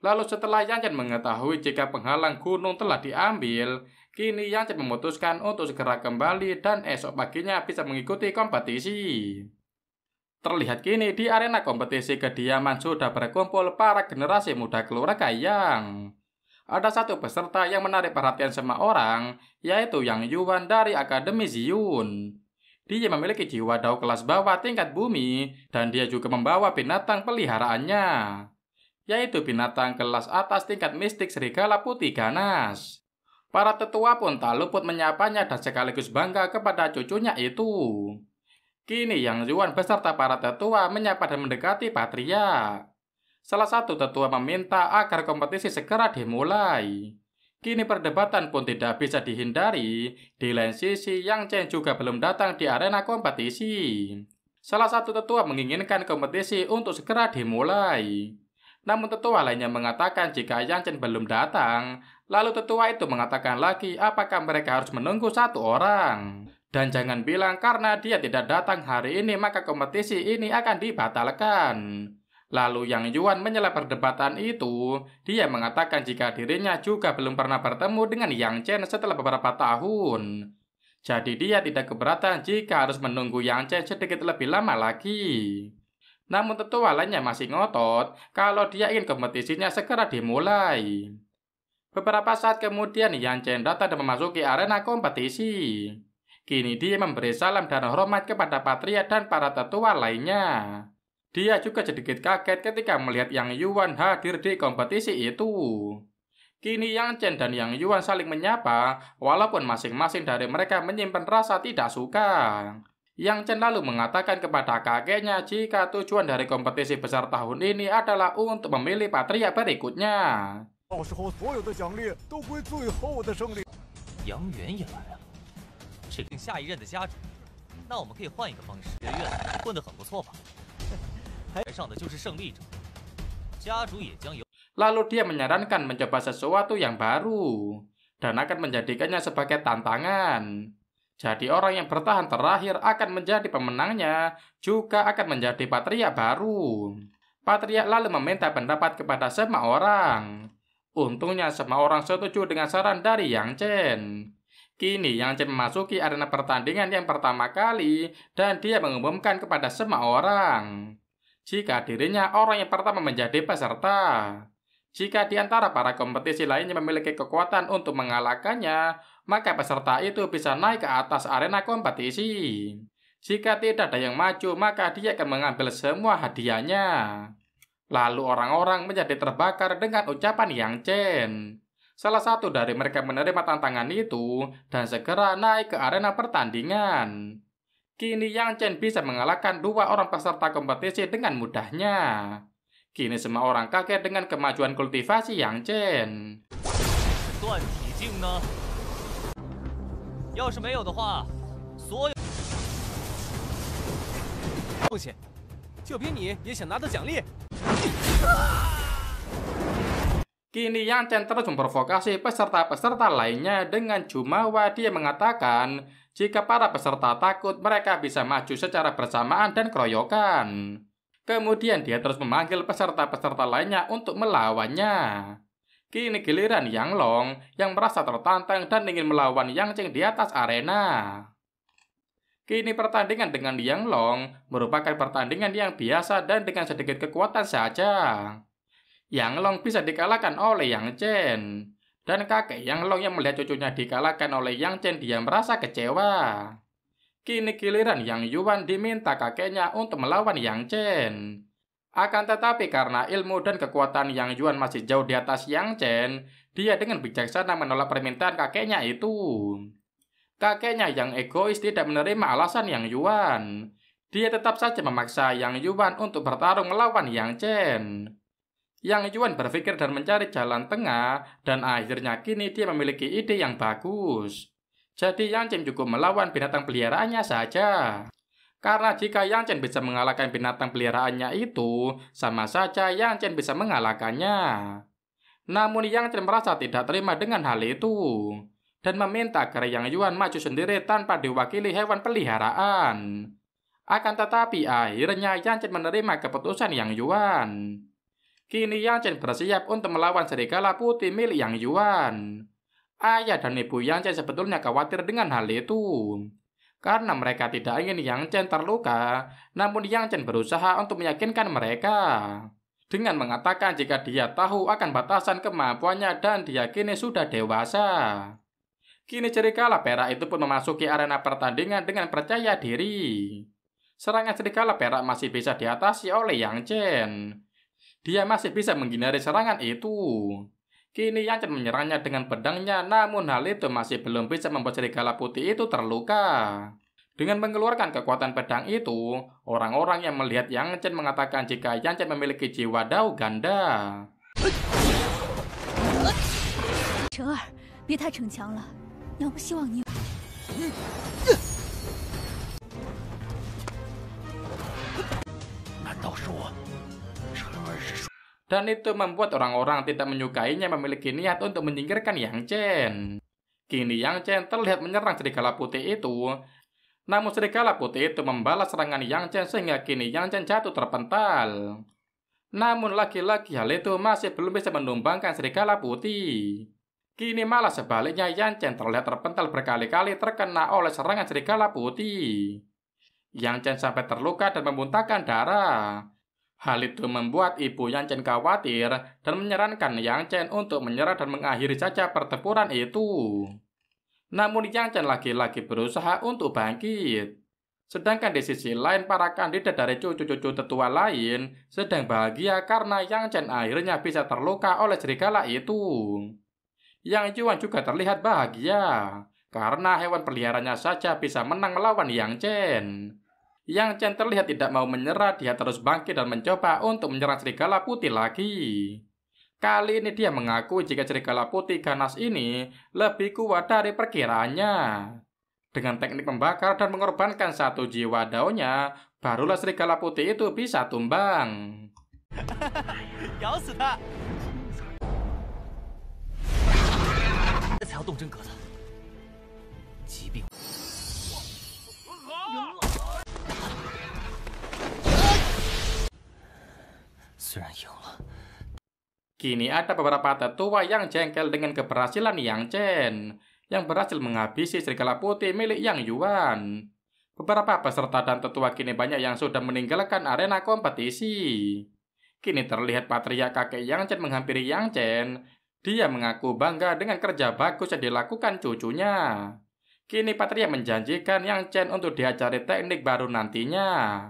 Lalu setelah Yang Chen mengetahui jika penghalang gunung telah diambil, kini Yang Chen memutuskan untuk segera kembali dan esok paginya bisa mengikuti kompetisi. Terlihat kini di arena kompetisi kediaman sudah berkumpul para generasi muda keluarga Yang. Ada satu peserta yang menarik perhatian semua orang, yaitu Yang Yuan dari Akademi Ziyun. Dia memiliki jiwa dao kelas bawah tingkat bumi, dan dia juga membawa binatang peliharaannya, yaitu binatang kelas atas tingkat mistik serigala putih ganas. Para tetua pun tak luput menyapanya dan sekaligus bangga kepada cucunya itu. Kini Yang Yuan beserta para tetua menyapa dan mendekati Patria. Salah satu tetua meminta agar kompetisi segera dimulai. Kini perdebatan pun tidak bisa dihindari. Di lain sisi, Yang Chen juga belum datang di arena kompetisi. Salah satu tetua menginginkan kompetisi untuk segera dimulai. Namun tetua lainnya mengatakan jika Yang Chen belum datang. Lalu tetua itu mengatakan lagi apakah mereka harus menunggu satu orang. Dan jangan bilang karena dia tidak datang hari ini maka kompetisi ini akan dibatalkan. Lalu Yang Yuan menyela perdebatan itu. Dia mengatakan jika dirinya juga belum pernah bertemu dengan Yang Chen setelah beberapa tahun. Jadi dia tidak keberatan jika harus menunggu Yang Chen sedikit lebih lama lagi. Namun tetua lainnya masih ngotot kalau dia ingin kompetisinya segera dimulai. Beberapa saat kemudian Yang Chen datang dan memasuki arena kompetisi. Kini dia memberi salam dan hormat kepada Patria dan para tetua lainnya. Dia juga sedikit kaget ketika melihat Yang Yuan hadir di kompetisi itu. Kini Yang Chen dan Yang Yuan saling menyapa, walaupun masing-masing dari mereka menyimpan rasa tidak suka. Yang Chen lalu mengatakan kepada kakeknya jika tujuan dari kompetisi besar tahun ini adalah untuk memilih patria berikutnya. 到时候所有的奖励都归最后的胜利。杨元也来了，这个下一任的家主，那我们可以换一个方式。学院混得很不错吧？台上的就是胜利者，家主也将由。 Lalu dia menyarankan mencoba sesuatu yang baru dan akan menjadikannya sebagai tantangan. Jadi orang yang bertahan terakhir akan menjadi pemenangnya, juga akan menjadi patria baru. Patria lalu meminta pendapat kepada semua orang. Untungnya semua orang setuju dengan saran dari Yang Chen. Kini Yang Chen memasuki arena pertandingan yang pertama kali dan dia mengumumkan kepada semua orang jika dirinya orang yang pertama menjadi peserta. Jika di antara para kompetisi lainnya memiliki kekuatan untuk mengalahkannya, maka peserta itu bisa naik ke atas arena kompetisi. Jika tidak ada yang maju, maka dia akan mengambil semua hadiahnya. Lalu orang-orang menjadi terbakar dengan ucapan Yang Chen. Salah satu dari mereka menerima tantangan itu dan segera naik ke arena pertandingan. Kini Yang Chen bisa mengalahkan 2 orang peserta kompetisi dengan mudahnya. Kini semua orang kaget dengan kemajuan kultivasi Yang Chen. 断体镜呢？要是没有的话，所有不行，就凭你也想拿到奖励？ Kini Yang Chen terus memprovokasi peserta-peserta lainnya dengan jumawa. Dia mengatakan jika para peserta takut, mereka bisa maju secara bersamaan dan keroyokan. Kemudian dia terus memanggil peserta-peserta lainnya untuk melawannya. Kini giliran Yang Long yang merasa tertantang dan ingin melawan Yang Chen di atas arena. Kini pertandingan dengan Yang Long merupakan pertandingan yang biasa dan dengan sedikit kekuatan saja. Yang Long bisa dikalahkan oleh Yang Chen. Dan kakek Yang Long yang melihat cucunya dikalahkan oleh Yang Chen, dia merasa kecewa. Kini giliran Yang Yuan diminta kakeknya untuk melawan Yang Chen. Akan tetapi karena ilmu dan kekuatan Yang Yuan masih jauh di atas Yang Chen, dia dengan bijaksana menolak permintaan kakeknya itu. Kakeknya yang egois tidak menerima alasan Yang Yuan. Dia tetap saja memaksa Yang Yuan untuk bertarung melawan Yang Chen. Yang Yuan berpikir dan mencari jalan tengah, dan akhirnya kini dia memiliki ide yang bagus. Jadi Yang Chen cukup melawan binatang peliharaannya saja. Karena jika Yang Chen bisa mengalahkan binatang peliharaannya itu, sama saja Yang Chen bisa mengalahkannya. Namun Yang Chen merasa tidak terima dengan hal itu, dan meminta agar Yang Yuan maju sendiri tanpa diwakili hewan peliharaan. Akan tetapi akhirnya Yang Chen menerima keputusan Yang Yuan. Kini Yang Chen bersiap untuk melawan serigala putih milik Yang Yuan. Ayah dan ibu Yang Chen sebetulnya khawatir dengan hal itu, karena mereka tidak ingin Yang Chen terluka. Namun Yang Chen berusaha untuk meyakinkan mereka dengan mengatakan jika dia tahu akan batasan kemampuannya dan dia kini sudah dewasa. Kini serigala perak itu pun memasuki arena pertandingan dengan percaya diri. Serangan serigala perak masih bisa diatasi oleh Yang Chen. Dia masih bisa menghindari serangan itu. Kini Yang Chen menyerangnya dengan pedangnya, namun hal itu masih belum bisa membuat serigala putih itu terluka. Dengan mengeluarkan kekuatan pedang itu, orang-orang yang melihat Yang Chen mengatakan jika Yang Chen memiliki jiwa Dao ganda. 晨儿，别太逞强了，娘不希望你。 难道是我？晨儿是说， Dan itu membuat orang-orang tidak menyukainya memiliki niat untuk menyingkirkan Yang Chen. Kini Yang Chen terlihat menyerang serigala putih itu. Namun serigala putih itu membalas serangan Yang Chen sehingga kini Yang Chen jatuh terpental. Namun lagi-lagi hal itu masih belum bisa menumbangkan serigala putih. Kini malah sebaliknya Yang Chen terlihat terpental berkali-kali terkena oleh serangan serigala putih. Yang Chen sampai terluka dan memuntahkan darah. Hal itu membuat ibu Yang Chen khawatir dan menyarankan Yang Chen untuk menyerah dan mengakhiri saja pertempuran itu. Namun Yang Chen lagi-lagi berusaha untuk bangkit. Sedangkan di sisi lain, para kandidat dari cucu-cucu tetua lain sedang bahagia karena Yang Chen akhirnya bisa terluka oleh serigala itu. Yang Yuan juga terlihat bahagia karena hewan peliharaannya saja bisa menang melawan Yang Chen. Yang Chen terlihat tidak mau menyerah, dia terus bangkit dan mencoba untuk menyerang serigala putih lagi. Kali ini dia mengaku jika serigala putih ganas ini lebih kuat dari perkiraannya. Dengan teknik membakar dan mengorbankan satu jiwa daunnya, barulah serigala putih itu bisa tumbang. 咬死他！才要动真格的，疾病。虽然赢了， Kini ada beberapa tetua yang jengkel dengan keberhasilan Yang Chen yang berhasil menghabisi serigala putih milik Yang Yuan. Beberapa peserta dan tetua kini banyak yang sudah meninggalkan arena kompetisi. Kini terlihat patria kakek Yang Chen menghampiri Yang Chen. Dia mengaku bangga dengan kerja bagus yang dilakukan cucunya. Kini patria menjanjikan Yang Chen untuk diajari teknik baru nantinya.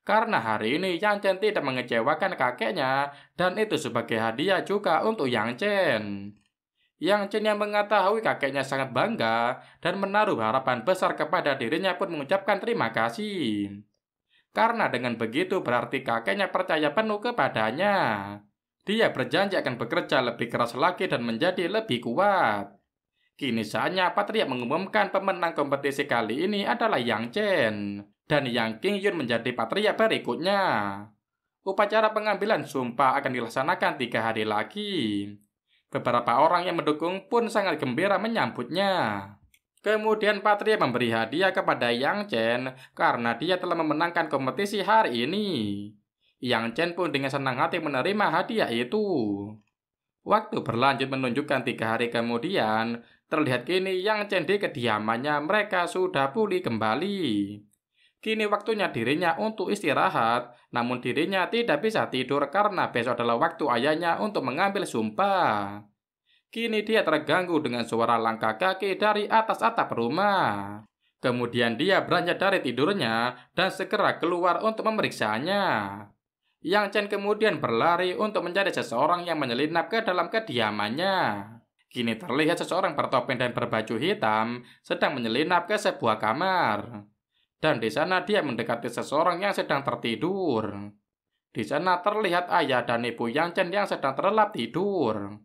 Karena hari ini Yang Chen tidak mengecewakan kakeknya, dan itu sebagai hadiah juga untuk Yang Chen. Yang Chen yang mengetahui kakeknya sangat bangga dan menaruh harapan besar kepada dirinya pun mengucapkan terima kasih. Karena dengan begitu berarti kakeknya percaya penuh kepadanya. Dia berjanji akan bekerja lebih keras lagi dan menjadi lebih kuat. Kini saatnya patria mengumumkan pemenang kompetisi kali ini adalah Yang Chen. Dan Yang Qingyun menjadi patria berikutnya. Upacara pengambilan sumpah akan dilaksanakan 3 hari lagi. Beberapa orang yang mendukung pun sangat gembira menyambutnya. Kemudian patria memberi hadiah kepada Yang Chen karena dia telah memenangkan kompetisi hari ini. Yang Chen pun dengan senang hati menerima hadiah itu. Waktu berlanjut menunjukkan 3 hari kemudian, terlihat kini Yang Chen di kediamannya mereka sudah pulih kembali. Kini waktunya dirinya untuk istirahat, namun dirinya tidak bisa tidur karena besok adalah waktu ayahnya untuk mengambil sumpah. Kini dia terganggu dengan suara langkah kaki dari atas atap rumah. Kemudian dia beranjak dari tidurnya dan segera keluar untuk memeriksanya. Yang Chen kemudian berlari untuk mencari seseorang yang menyelinap ke dalam kediamannya. Kini terlihat seseorang bertopeng dan berbaju hitam sedang menyelinap ke sebuah kamar. Dan di sana dia mendekati seseorang yang sedang tertidur. Di sana terlihat ayah dan ibu Yang Chen yang sedang terlelap tidur.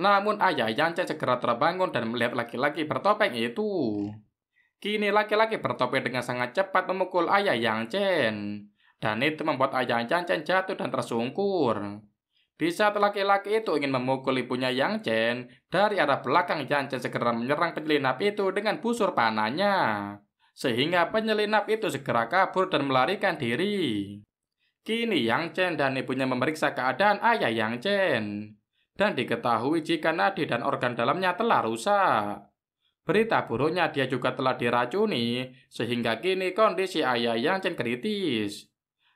Namun ayah Yang Chen segera terbangun dan melihat laki-laki bertopeng itu. Kini laki-laki bertopeng dengan sangat cepat memukul ayah Yang Chen. Dan itu membuat ayah Yang Chen jatuh dan tersungkur. Di saat laki-laki itu ingin memukul ibunya Yang Chen, dari arah belakang Yang Chen segera menyerang penyelinap itu dengan busur panahnya. Sehingga penyelinap itu segera kabur dan melarikan diri. Kini Yang Chen dan ibunya memeriksa keadaan ayah Yang Chen. Dan diketahui jika nadi dan organ dalamnya telah rusak. Berita buruknya dia juga telah diracuni, sehingga kini kondisi ayah Yang Chen kritis.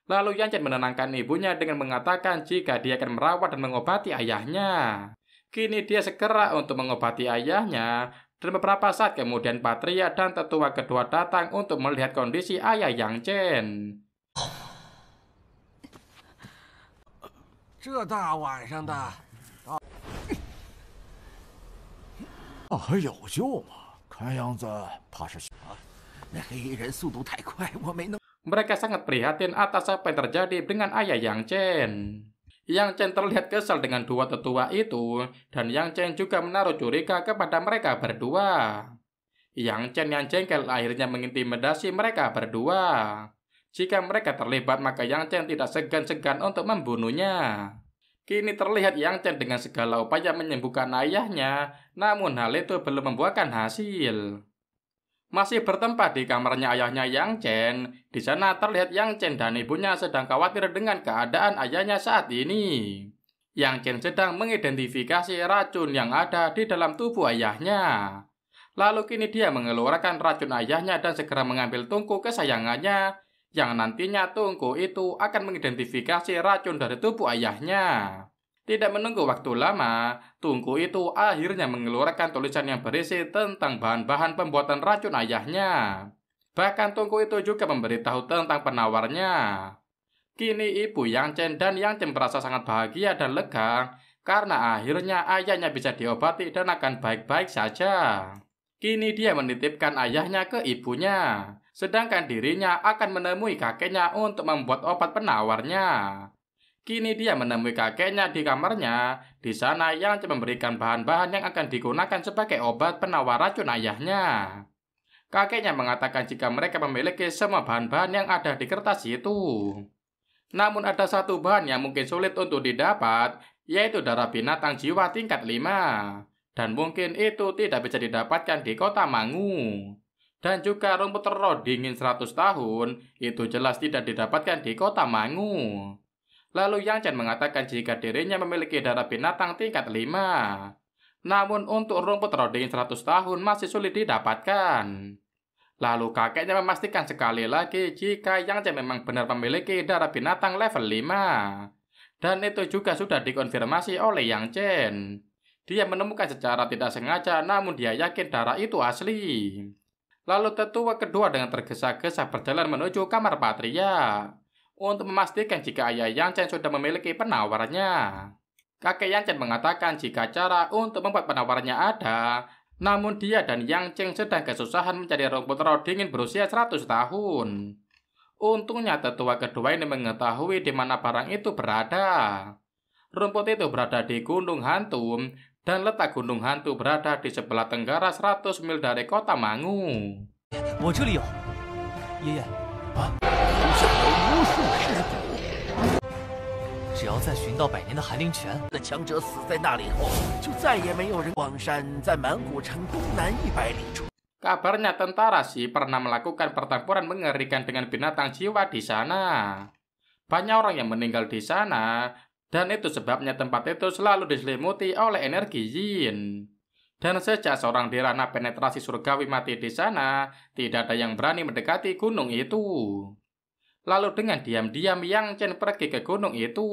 Lalu Yang Chen menenangkan ibunya dengan mengatakan jika dia akan merawat dan mengobati ayahnya. Kini dia segera untuk mengobati ayahnya. Dan beberapa saat kemudian patria dan tetua kedua datang untuk melihat kondisi ayah Yang Chen. 这大晚上的，还有救吗？看样子怕是……那黑衣人速度太快，我没能。 Mereka sangat prihatin atas apa yang terjadi dengan ayah Yang Chen. Yang Chen terlihat kesal dengan dua tetua itu, dan Yang Chen juga menaruh curiga kepada mereka berdua. Yang Chen yang jengkel akhirnya mengintimidasi mereka berdua. Jika mereka terlibat, maka Yang Chen tidak segan-segan untuk membunuhnya. Kini terlihat Yang Chen dengan segala upaya menyembuhkan ayahnya, namun hal itu belum membuahkan hasil. Masih bertempat di kamarnya ayahnya Yang Chen, di sana terlihat Yang Chen dan ibunya sedang khawatir dengan keadaan ayahnya saat ini. Yang Chen sedang mengidentifikasi racun yang ada di dalam tubuh ayahnya. Lalu kini dia mengeluarkan racun ayahnya dan segera mengambil tungku kesayangannya, yang nantinya tungku itu akan mengidentifikasi racun dari tubuh ayahnya. Tidak menunggu waktu lama, tungku itu akhirnya mengeluarkan tulisan yang berisi tentang bahan-bahan pembuatan racun ayahnya. Bahkan Tungku itu juga memberitahu tentang penawarnya. Kini ibu Yang Chen dan Yang Chen merasa sangat bahagia dan lega karena akhirnya ayahnya bisa diobati dan akan baik-baik saja. Kini dia menitipkan ayahnya ke ibunya, sedangkan dirinya akan menemui kakeknya untuk membuat obat penawarnya. Kini dia menemui kakeknya di kamarnya. Di sana Yang Chen memberikan bahan-bahan yang akan digunakan sebagai obat penawar racun ayahnya. Kakeknya mengatakan jika mereka memiliki semua bahan-bahan yang ada di kertas itu. Namun ada satu bahan yang mungkin sulit untuk didapat, yaitu darah binatang jiwa tingkat 5. Dan mungkin itu tidak bisa didapatkan di kota Mangu. Dan juga rumput roh dingin 100 tahun, itu jelas tidak didapatkan di kota Mangu. Lalu Yang Chen mengatakan jika dirinya memiliki darah binatang tingkat 5. Namun untuk rumput roh dingin 100 tahun masih sulit didapatkan. Lalu kakeknya memastikan sekali lagi jika Yang Chen memang benar memiliki darah binatang level 5. Dan itu juga sudah dikonfirmasi oleh Yang Chen. Dia menemukan secara tidak sengaja, namun dia yakin darah itu asli. Lalu tetua kedua dengan tergesa-gesa berjalan menuju kamar Patria untuk memastikan jika ayah Yang Chen sudah memiliki penawarnya. Kakek Yang Chen mengatakan jika cara untuk membuat penawarnya ada, namun dia dan Yang Chen sedang kesusahan mencari rumput roh dingin berusia 100 tahun. Untungnya tetua kedua ini mengetahui di mana barang itu berada. Rumput itu berada di Gunung Hantu, dan letak Gunung Hantu berada di sebelah tenggara 100 mil dari kota Mangu. 我这里有，爷爷，头上有无数尸骨。只要再寻到百年的寒灵泉，那强者死在那里后，就再也没有人。荒山在满古城东南100里处。 Kabarnya tentara Xi pernah melakukan pertempuran mengerikan dengan binatang jiwa di sana. Banyak orang yang meninggal di sana, dan itu sebabnya tempat itu selalu diselimuti oleh energi Yin. Dan sejak seorang di ranah penetrasi surgawi mati di sana, tidak ada yang berani mendekati gunung itu. Lalu dengan diam-diam Yang Chen pergi ke gunung itu.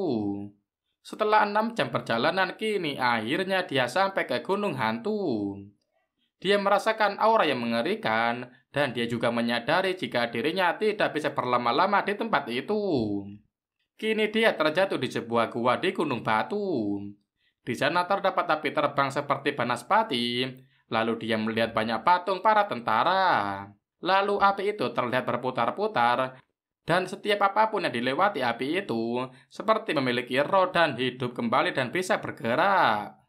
Setelah 6 jam perjalanan, kini akhirnya dia sampai ke Gunung Hantu. Dia merasakan aura yang mengerikan, dan dia juga menyadari jika dirinya tidak bisa berlama-lama di tempat itu. Kini dia terjatuh di sebuah gua di Gunung Batu. Di sana terdapat api terbang seperti banaspati, lalu dia melihat banyak patung para tentara. Lalu api itu terlihat berputar-putar, dan setiap apapun yang dilewati api itu, seperti memiliki roh dan hidup kembali dan bisa bergerak.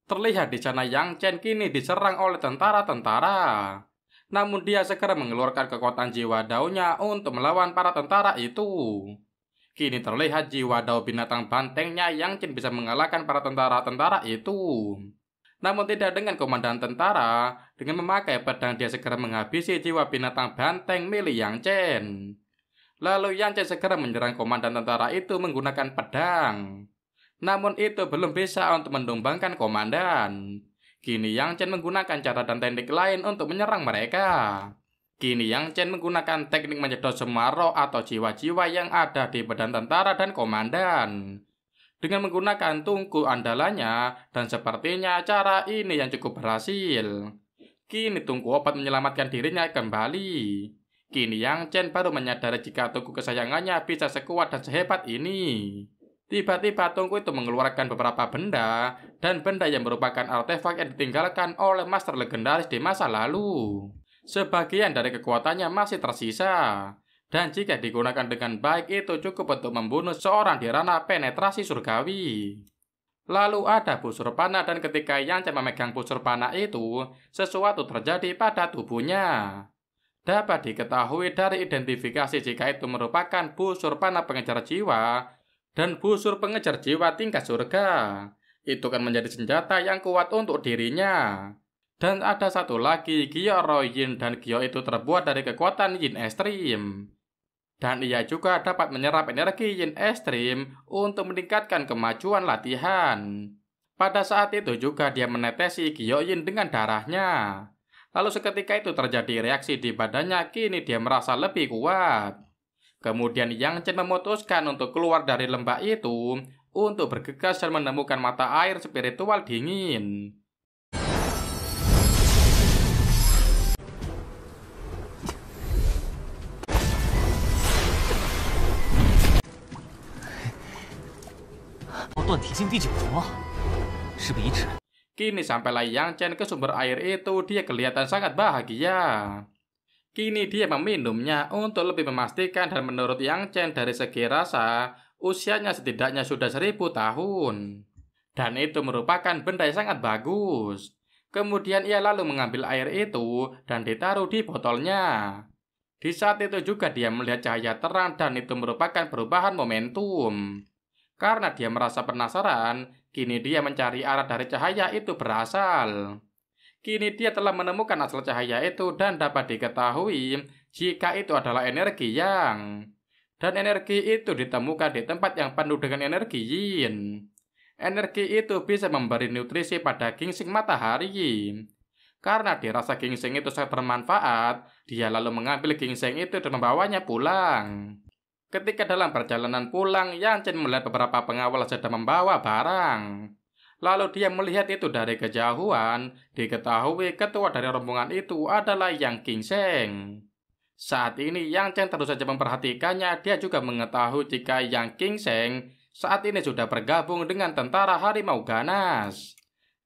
Terlihat di sana Yang Chen kini diserang oleh tentara-tentara. Namun dia segera mengeluarkan kekuatan jiwa daunnya untuk melawan para tentara itu. Kini terlihat jiwa dao binatang bantengnya Yang Chen bisa mengalahkan para tentara-tentara itu. Namun tidak dengan komandan tentara, dengan memakai pedang dia segera menghabisi jiwa binatang banteng milik Yang Chen. Lalu Yang Chen segera menyerang komandan tentara itu menggunakan pedang. Namun itu belum bisa untuk mendumbangkan komandan. Kini Yang Chen menggunakan cara dan teknik lain untuk menyerang mereka. Kini Yang Chen menggunakan teknik menyedot semua roh atau jiwa-jiwa yang ada di badan tentara dan komandan. Dengan menggunakan tungku andalannya, dan sepertinya cara ini yang cukup berhasil. Kini tungku obat menyelamatkan dirinya kembali. Kini Yang Chen baru menyadari jika tungku kesayangannya bisa sekuat dan sehebat ini. Tiba-tiba tungku itu mengeluarkan beberapa benda, dan benda yang merupakan artefak yang ditinggalkan oleh master legendaris di masa lalu. Sebagian dari kekuatannya masih tersisa, dan jika digunakan dengan baik itu cukup untuk membunuh seorang di ranah penetrasi surgawi. Lalu ada busur panah, dan ketika Yang Chen memegang busur panah itu, sesuatu terjadi pada tubuhnya. Dapat diketahui dari identifikasi jika itu merupakan busur panah pengejar jiwa dan busur pengejar jiwa tingkat surga. Itu kan menjadi senjata yang kuat untuk dirinya. Dan ada satu lagi, Gyo Roh Yin, dan Gyo itu terbuat dari kekuatan Yin ekstrim. Dan ia juga dapat menyerap energi Yin ekstrim untuk meningkatkan kemajuan latihan. Pada saat itu juga dia menetesi Gyo Yin dengan darahnya. Lalu seketika itu terjadi reaksi di badannya, kini dia merasa lebih kuat. Kemudian Yang Chen memutuskan untuk keluar dari lembah itu untuk bergegas dan menemukan mata air spiritual dingin. Kini sampailah Yang Chen ke sumber air itu, dia kelihatan sangat bahagia. Kini dia meminumnya untuk lebih memastikan, dan menurut Yang Chen dari segi rasa, usianya setidaknya sudah 1000 tahun. Dan itu merupakan benda yang sangat bagus. Kemudian ia lalu mengambil air itu dan ditaruh di botolnya. Di saat itu juga dia melihat cahaya terang, dan itu merupakan perubahan momentum. Karena dia merasa penasaran, kini dia mencari arah dari cahaya itu berasal. Kini dia telah menemukan asal cahaya itu dan dapat diketahui jika itu adalah energi Yang. Dan energi itu ditemukan di tempat yang penuh dengan energi Yin. Energi itu bisa memberi nutrisi pada ginseng matahari. Karena dirasa ginseng itu sangat bermanfaat, dia lalu mengambil ginseng itu dan membawanya pulang. Ketika dalam perjalanan pulang, Yang Chen melihat beberapa pengawal sedang membawa barang. Lalu dia melihat itu dari kejauhan, diketahui ketua dari rombongan itu adalah Yang Qingseng. Saat ini Yang Chen terus saja memperhatikannya, dia juga mengetahui jika Yang Qingseng saat ini sudah bergabung dengan tentara harimau ganas.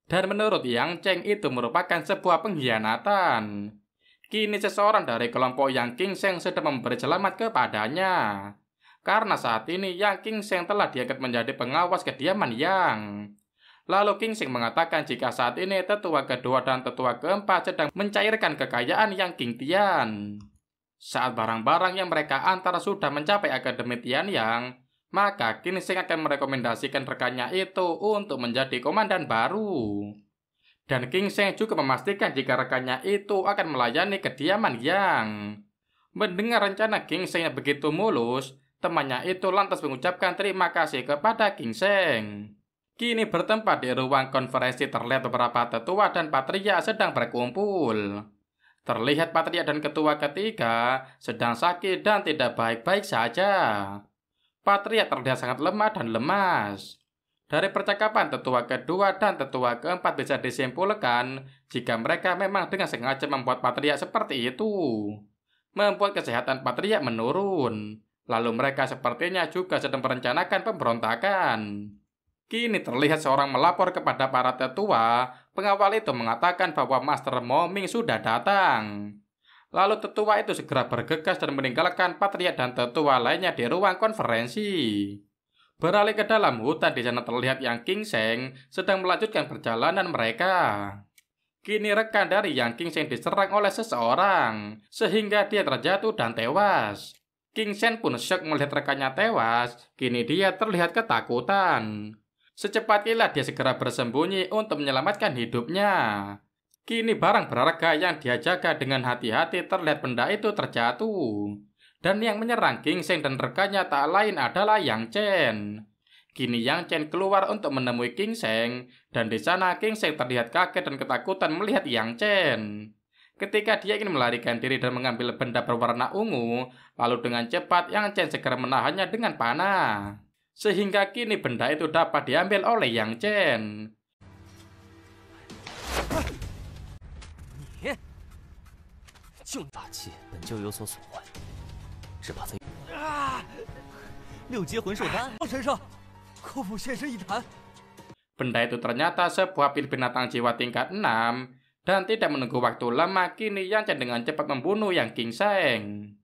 Dan menurut Yang Chen itu merupakan sebuah pengkhianatan. Kini seseorang dari kelompok Yang Qingseng sedang memberi selamat kepadanya. Karena saat ini Yang Qingseng telah diangkat menjadi pengawas kediaman Yang. Lalu Qingseng mengatakan jika saat ini tetua kedua dan tetua keempat sedang mencairkan kekayaan Yang Qingtian. Saat barang-barang yang mereka antar sudah mencapai Akademi Tianyang, maka Qingseng akan merekomendasikan rekannya itu untuk menjadi komandan baru. Dan Qingseng juga memastikan jika rekannya itu akan melayani kediaman Yang. Mendengar rencana Qingseng yang begitu mulus, temannya itu lantas mengucapkan terima kasih kepada Qingseng. Kini bertempat di ruang konferensi terlihat beberapa tetua dan patria sedang berkumpul. Terlihat patria dan ketua ketiga sedang sakit dan tidak baik-baik saja. Patria terlihat sangat lemah dan lemas. Dari percakapan tetua kedua dan tetua keempat bisa disimpulkan jika mereka memang dengan sengaja membuat patria seperti itu. Membuat kesehatan patria menurun. Lalu mereka sepertinya juga sedang merencanakan pemberontakan. Kini terlihat seorang melapor kepada para tetua. Pengawal itu mengatakan bahwa Master Mo Ming sudah datang. Lalu tetua itu segera bergegas dan meninggalkan patria dan tetua lainnya di ruang konferensi. Beralih ke dalam hutan, di sana terlihat Yang Qingseng sedang melanjutkan perjalanan mereka. Kini rekan dari Yang Qingseng diserang oleh seseorang, sehingga dia terjatuh dan tewas. Qingseng pun syok melihat rekannya tewas. Kini dia terlihat ketakutan. Secepat kilat dia segera bersembunyi untuk menyelamatkan hidupnya. Kini barang berharga yang dia jaga dengan hati-hati terlihat benda itu terjatuh. Dan yang menyerang Qingseng dan rekannya tak lain adalah Yang Chen. Kini Yang Chen keluar untuk menemui Qingseng, dan di sana Qingseng terlihat kaget dan ketakutan melihat Yang Chen. Ketika dia ingin melarikan diri dan mengambil benda berwarna ungu, lalu dengan cepat Yang Chen segera menahannya dengan panah. Sehingga kini benda itu dapat diambil oleh Yang Chen. Benda itu ternyata sebuah pil binatang jiwa tingkat 6. Dan tidak menunggu waktu lama, kini Yang Chen dengan cepat membunuh Yang Qingseng.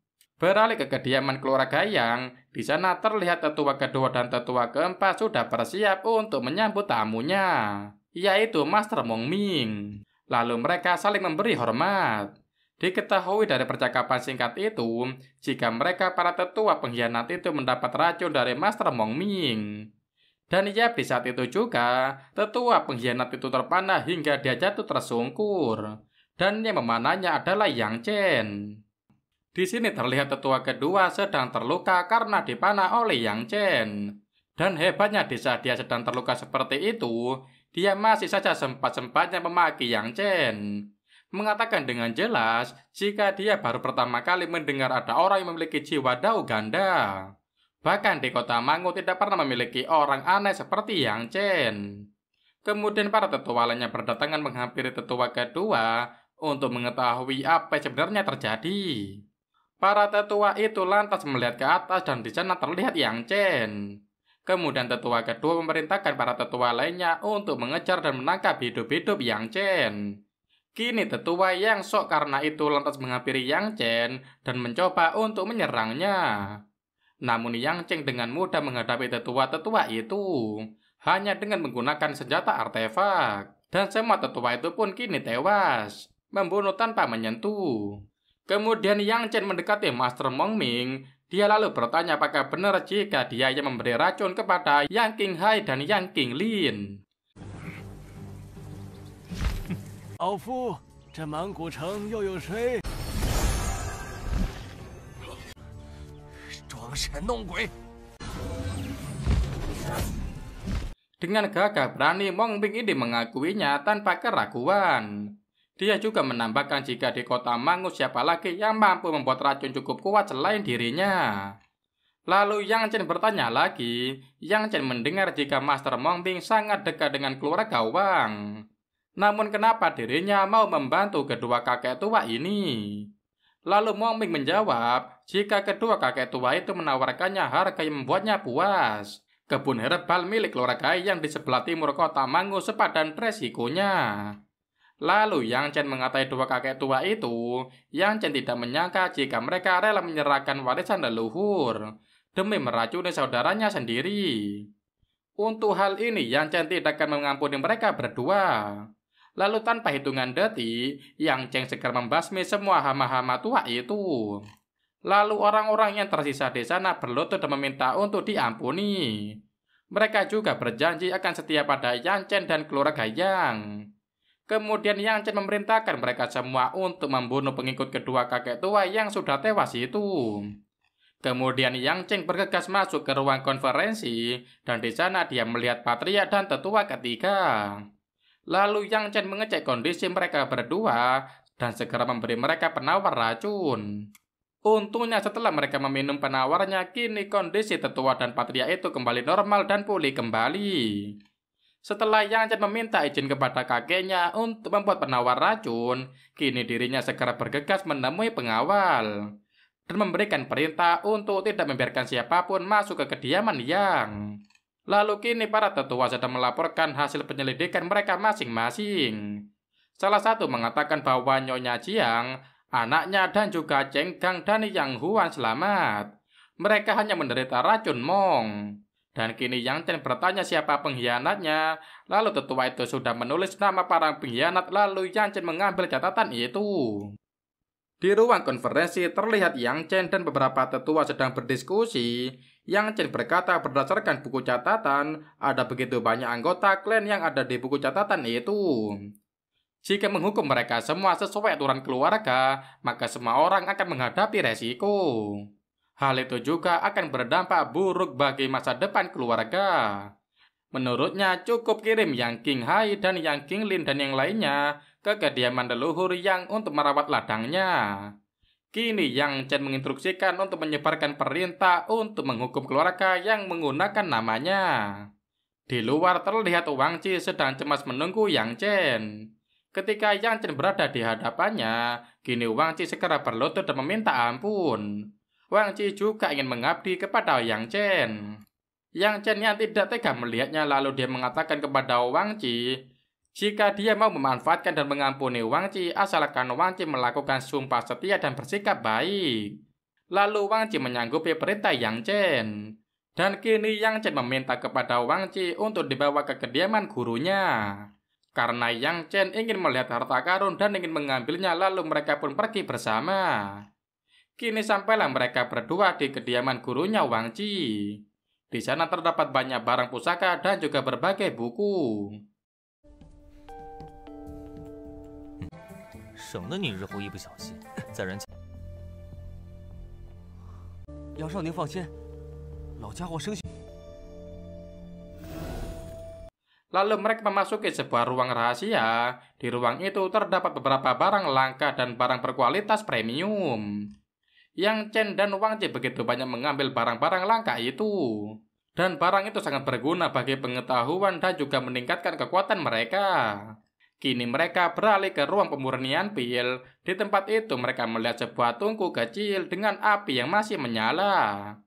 Beralih ke kediaman keluarga Yang, di sana terlihat tetua kedua dan tetua keempat sudah bersiap untuk menyambut tamunya, yaitu Master Mo Ming. Lalu mereka saling memberi hormat. Diketahui dari percakapan singkat itu, jika mereka para tetua pengkhianat itu mendapat racun dari Master Mo Ming. Dan ya, di saat itu juga, tetua pengkhianat itu terpanah hingga dia jatuh tersungkur. Dan yang memanahnya adalah Yang Chen. Di sini terlihat tetua kedua sedang terluka karena dipanah oleh Yang Chen. Dan hebatnya di saat dia sedang terluka seperti itu, dia masih saja sempat-sempatnya memaki Yang Chen. mengatakan dengan jelas jika dia baru pertama kali mendengar ada orang yang memiliki jiwa dao ganda. Bahkan di kota Mangu tidak pernah memiliki orang aneh seperti Yang Chen. Kemudian para tetua lainnya berdatangan menghampiri tetua kedua untuk mengetahui apa yang sebenarnya terjadi. Para tetua itu lantas melihat ke atas dan di sana terlihat Yang Chen. Kemudian tetua kedua memerintahkan para tetua lainnya untuk mengejar dan menangkap hidup-hidup Yang Chen. Kini tetua yang sok karena itu lantas menghampiri Yang Chen dan mencoba untuk menyerangnya. Namun Yang Chen dengan mudah menghadapi tetua-tetua itu hanya dengan menggunakan senjata artefak. Dan semua tetua itu pun kini tewas, membunuh tanpa menyentuh. Kemudian Yang Chen mendekati Master Mengming. Dia lalu bertanya apakah benar jika dia yang memberi racun kepada Yang Qinghai dan Yang Qinglin. 老夫，这满古城又有谁？ 装神弄鬼！ Dengan gagah berani, Mengming ini mengakuinya tanpa keraguan. Dia juga menambahkan jika di kota Mangu siapa lagi yang mampu membuat racun cukup kuat selain dirinya. Lalu Yang Chen bertanya lagi. Yang Chen mendengar jika Master Mengming sangat dekat dengan keluarga Wang. Namun kenapa dirinya mau membantu kedua kakek tua ini? Lalu Mengming menjawab jika kedua kakek tua itu menawarkannya harga yang membuatnya puas. Kebun herbal milik keluarga yang di sebelah timur kota Mangu sepadan resikonya. Lalu Yang Chen mengatai dua kakek tua itu, Yang Chen tidak menyangka jika mereka rela menyerahkan warisan leluhur demi meracuni saudaranya sendiri. Untuk hal ini Yang Chen tidak akan mengampuni mereka berdua. Lalu tanpa hitungan detik, Yang Chen segera membasmi semua hama-hama tua itu. Lalu orang-orang yang tersisa di sana berlutut dan meminta untuk diampuni. Mereka juga berjanji akan setia pada Yang Chen dan keluarga Yang. Kemudian Yang Chen memerintahkan mereka semua untuk membunuh pengikut kedua kakek tua yang sudah tewas itu. Kemudian Yang Chen bergegas masuk ke ruang konferensi dan di sana dia melihat Patria dan tetua ketiga. Lalu Yang Chen mengecek kondisi mereka berdua dan segera memberi mereka penawar racun. Untungnya setelah mereka meminum penawarnya, kini kondisi tetua dan Patria itu kembali normal dan pulih kembali. Setelah Yang Chen meminta izin kepada kakeknya untuk membuat penawar racun, kini dirinya segera bergegas menemui pengawal dan memberikan perintah untuk tidak membiarkan siapapun masuk ke kediaman Yang. Lalu kini para tetua sedang melaporkan hasil penyelidikan mereka masing-masing. Salah satu mengatakan bahwa Nyonya Jiang, anaknya dan juga Cheng Gang dan Yang Huan selamat. Mereka hanya menderita racun Mong. Dan kini Yang Chen bertanya siapa pengkhianatnya. Lalu tetua itu sudah menulis nama para pengkhianat. Lalu Yang Chen mengambil catatan itu. Di ruang konferensi terlihat Yang Chen dan beberapa tetua sedang berdiskusi. Yang Chen berkata berdasarkan buku catatan, ada begitu banyak anggota klan yang ada di buku catatan itu. Jika menghukum mereka semua sesuai aturan keluarga, maka semua orang akan menghadapi resiko. Hal itu juga akan berdampak buruk bagi masa depan keluarga. Menurutnya cukup kirim Yang Qinghai dan Yang Qinglin dan yang lainnya ke kediaman leluhur Yang untuk merawat ladangnya. Kini Yang Chen menginstruksikan untuk menyebarkan perintah untuk menghukum keluarga yang menggunakan namanya. Di luar terlihat Wang Qi sedang cemas menunggu Yang Chen. Ketika Yang Chen berada di hadapannya, kini Wang Qi segera berlutut dan meminta ampun. Wang Qi juga ingin mengabdi kepada Yang Chen. Yang Chen yang tidak tega melihatnya lalu dia mengatakan kepada Wang Qi, jika dia mau memanfaatkan dan mengampuni Wang Qi asalkan Wang Qi melakukan sumpah setia dan bersikap baik. Lalu Wang Qi menyanggupi perintah Yang Chen. Dan kini Yang Chen meminta kepada Wang Qi untuk dibawa ke kediaman gurunya. Karena Yang Chen ingin melihat harta karun dan ingin mengambilnya lalu mereka pun pergi bersama. Kini sampailah mereka berdua di kediaman gurunya Wang Qi. Di sana terdapat banyak barang pusaka dan juga berbagai buku. 省得你日后一不小心在人前。杨少您放心，老家伙生性。Lalu mereka memasuki sebuah ruang rahasia. Di ruang itu terdapat beberapa barang langka dan barang berkualitas premium. Yang Chen dan Wang Ji begitu banyak mengambil barang-barang langka itu. Dan barang itu sangat berguna bagi pengetahuan dan juga meningkatkan kekuatan mereka. Kini mereka beralih ke ruang pemurnian pil. Di tempat itu mereka melihat sebuah tungku kecil dengan api yang masih menyala.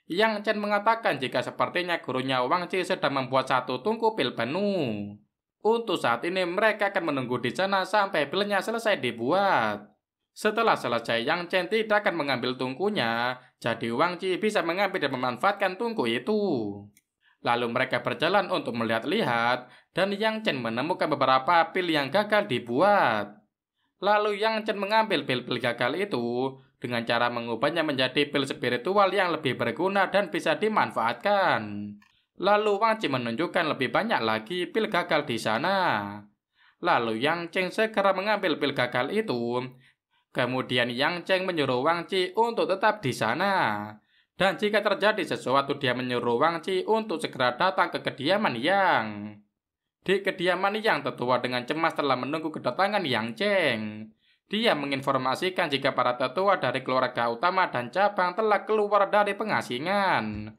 Yang Chen mengatakan jika sepertinya gurunya Wang Ji sedang membuat satu tungku pil penuh. Untuk saat ini mereka akan menunggu di sana sampai pilnya selesai dibuat. Setelah selesai, Yang Chen tidak akan mengambil tungkunya, jadi Wang Ji bisa mengambil dan memanfaatkan tungku itu. Lalu mereka berjalan untuk melihat-lihat, dan Yang Chen menemukan beberapa pil yang gagal dibuat. Lalu Yang Chen mengambil pil-pil gagal itu, dengan cara mengubahnya menjadi pil spiritual yang lebih berguna dan bisa dimanfaatkan. Lalu Wang Ji menunjukkan lebih banyak lagi pil gagal di sana. Lalu Yang Chen segera mengambil pil gagal itu. Kemudian Yang Chen menyuruh Wang Ji untuk tetap di sana. Dan jika terjadi sesuatu, dia menyuruh Wang Ji untuk segera datang ke kediaman Yang. Di kediaman Yang, tetua dengan cemas telah menunggu kedatangan Yang Chen. Dia menginformasikan jika para tetua dari keluarga utama dan cabang telah keluar dari pengasingan.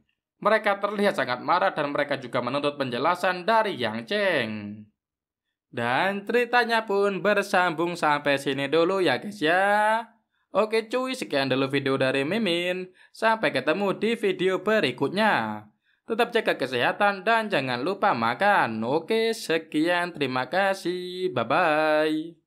Mereka terlihat sangat marah dan mereka juga menuntut penjelasan dari Yang Chen. Dan ceritanya pun bersambung sampai sini dulu ya guys ya. Oke cuy, sekian dulu video dari Mimin. Sampai ketemu di video berikutnya. Tetap jaga kesehatan dan jangan lupa makan. Oke, sekian, terima kasih. Bye-bye.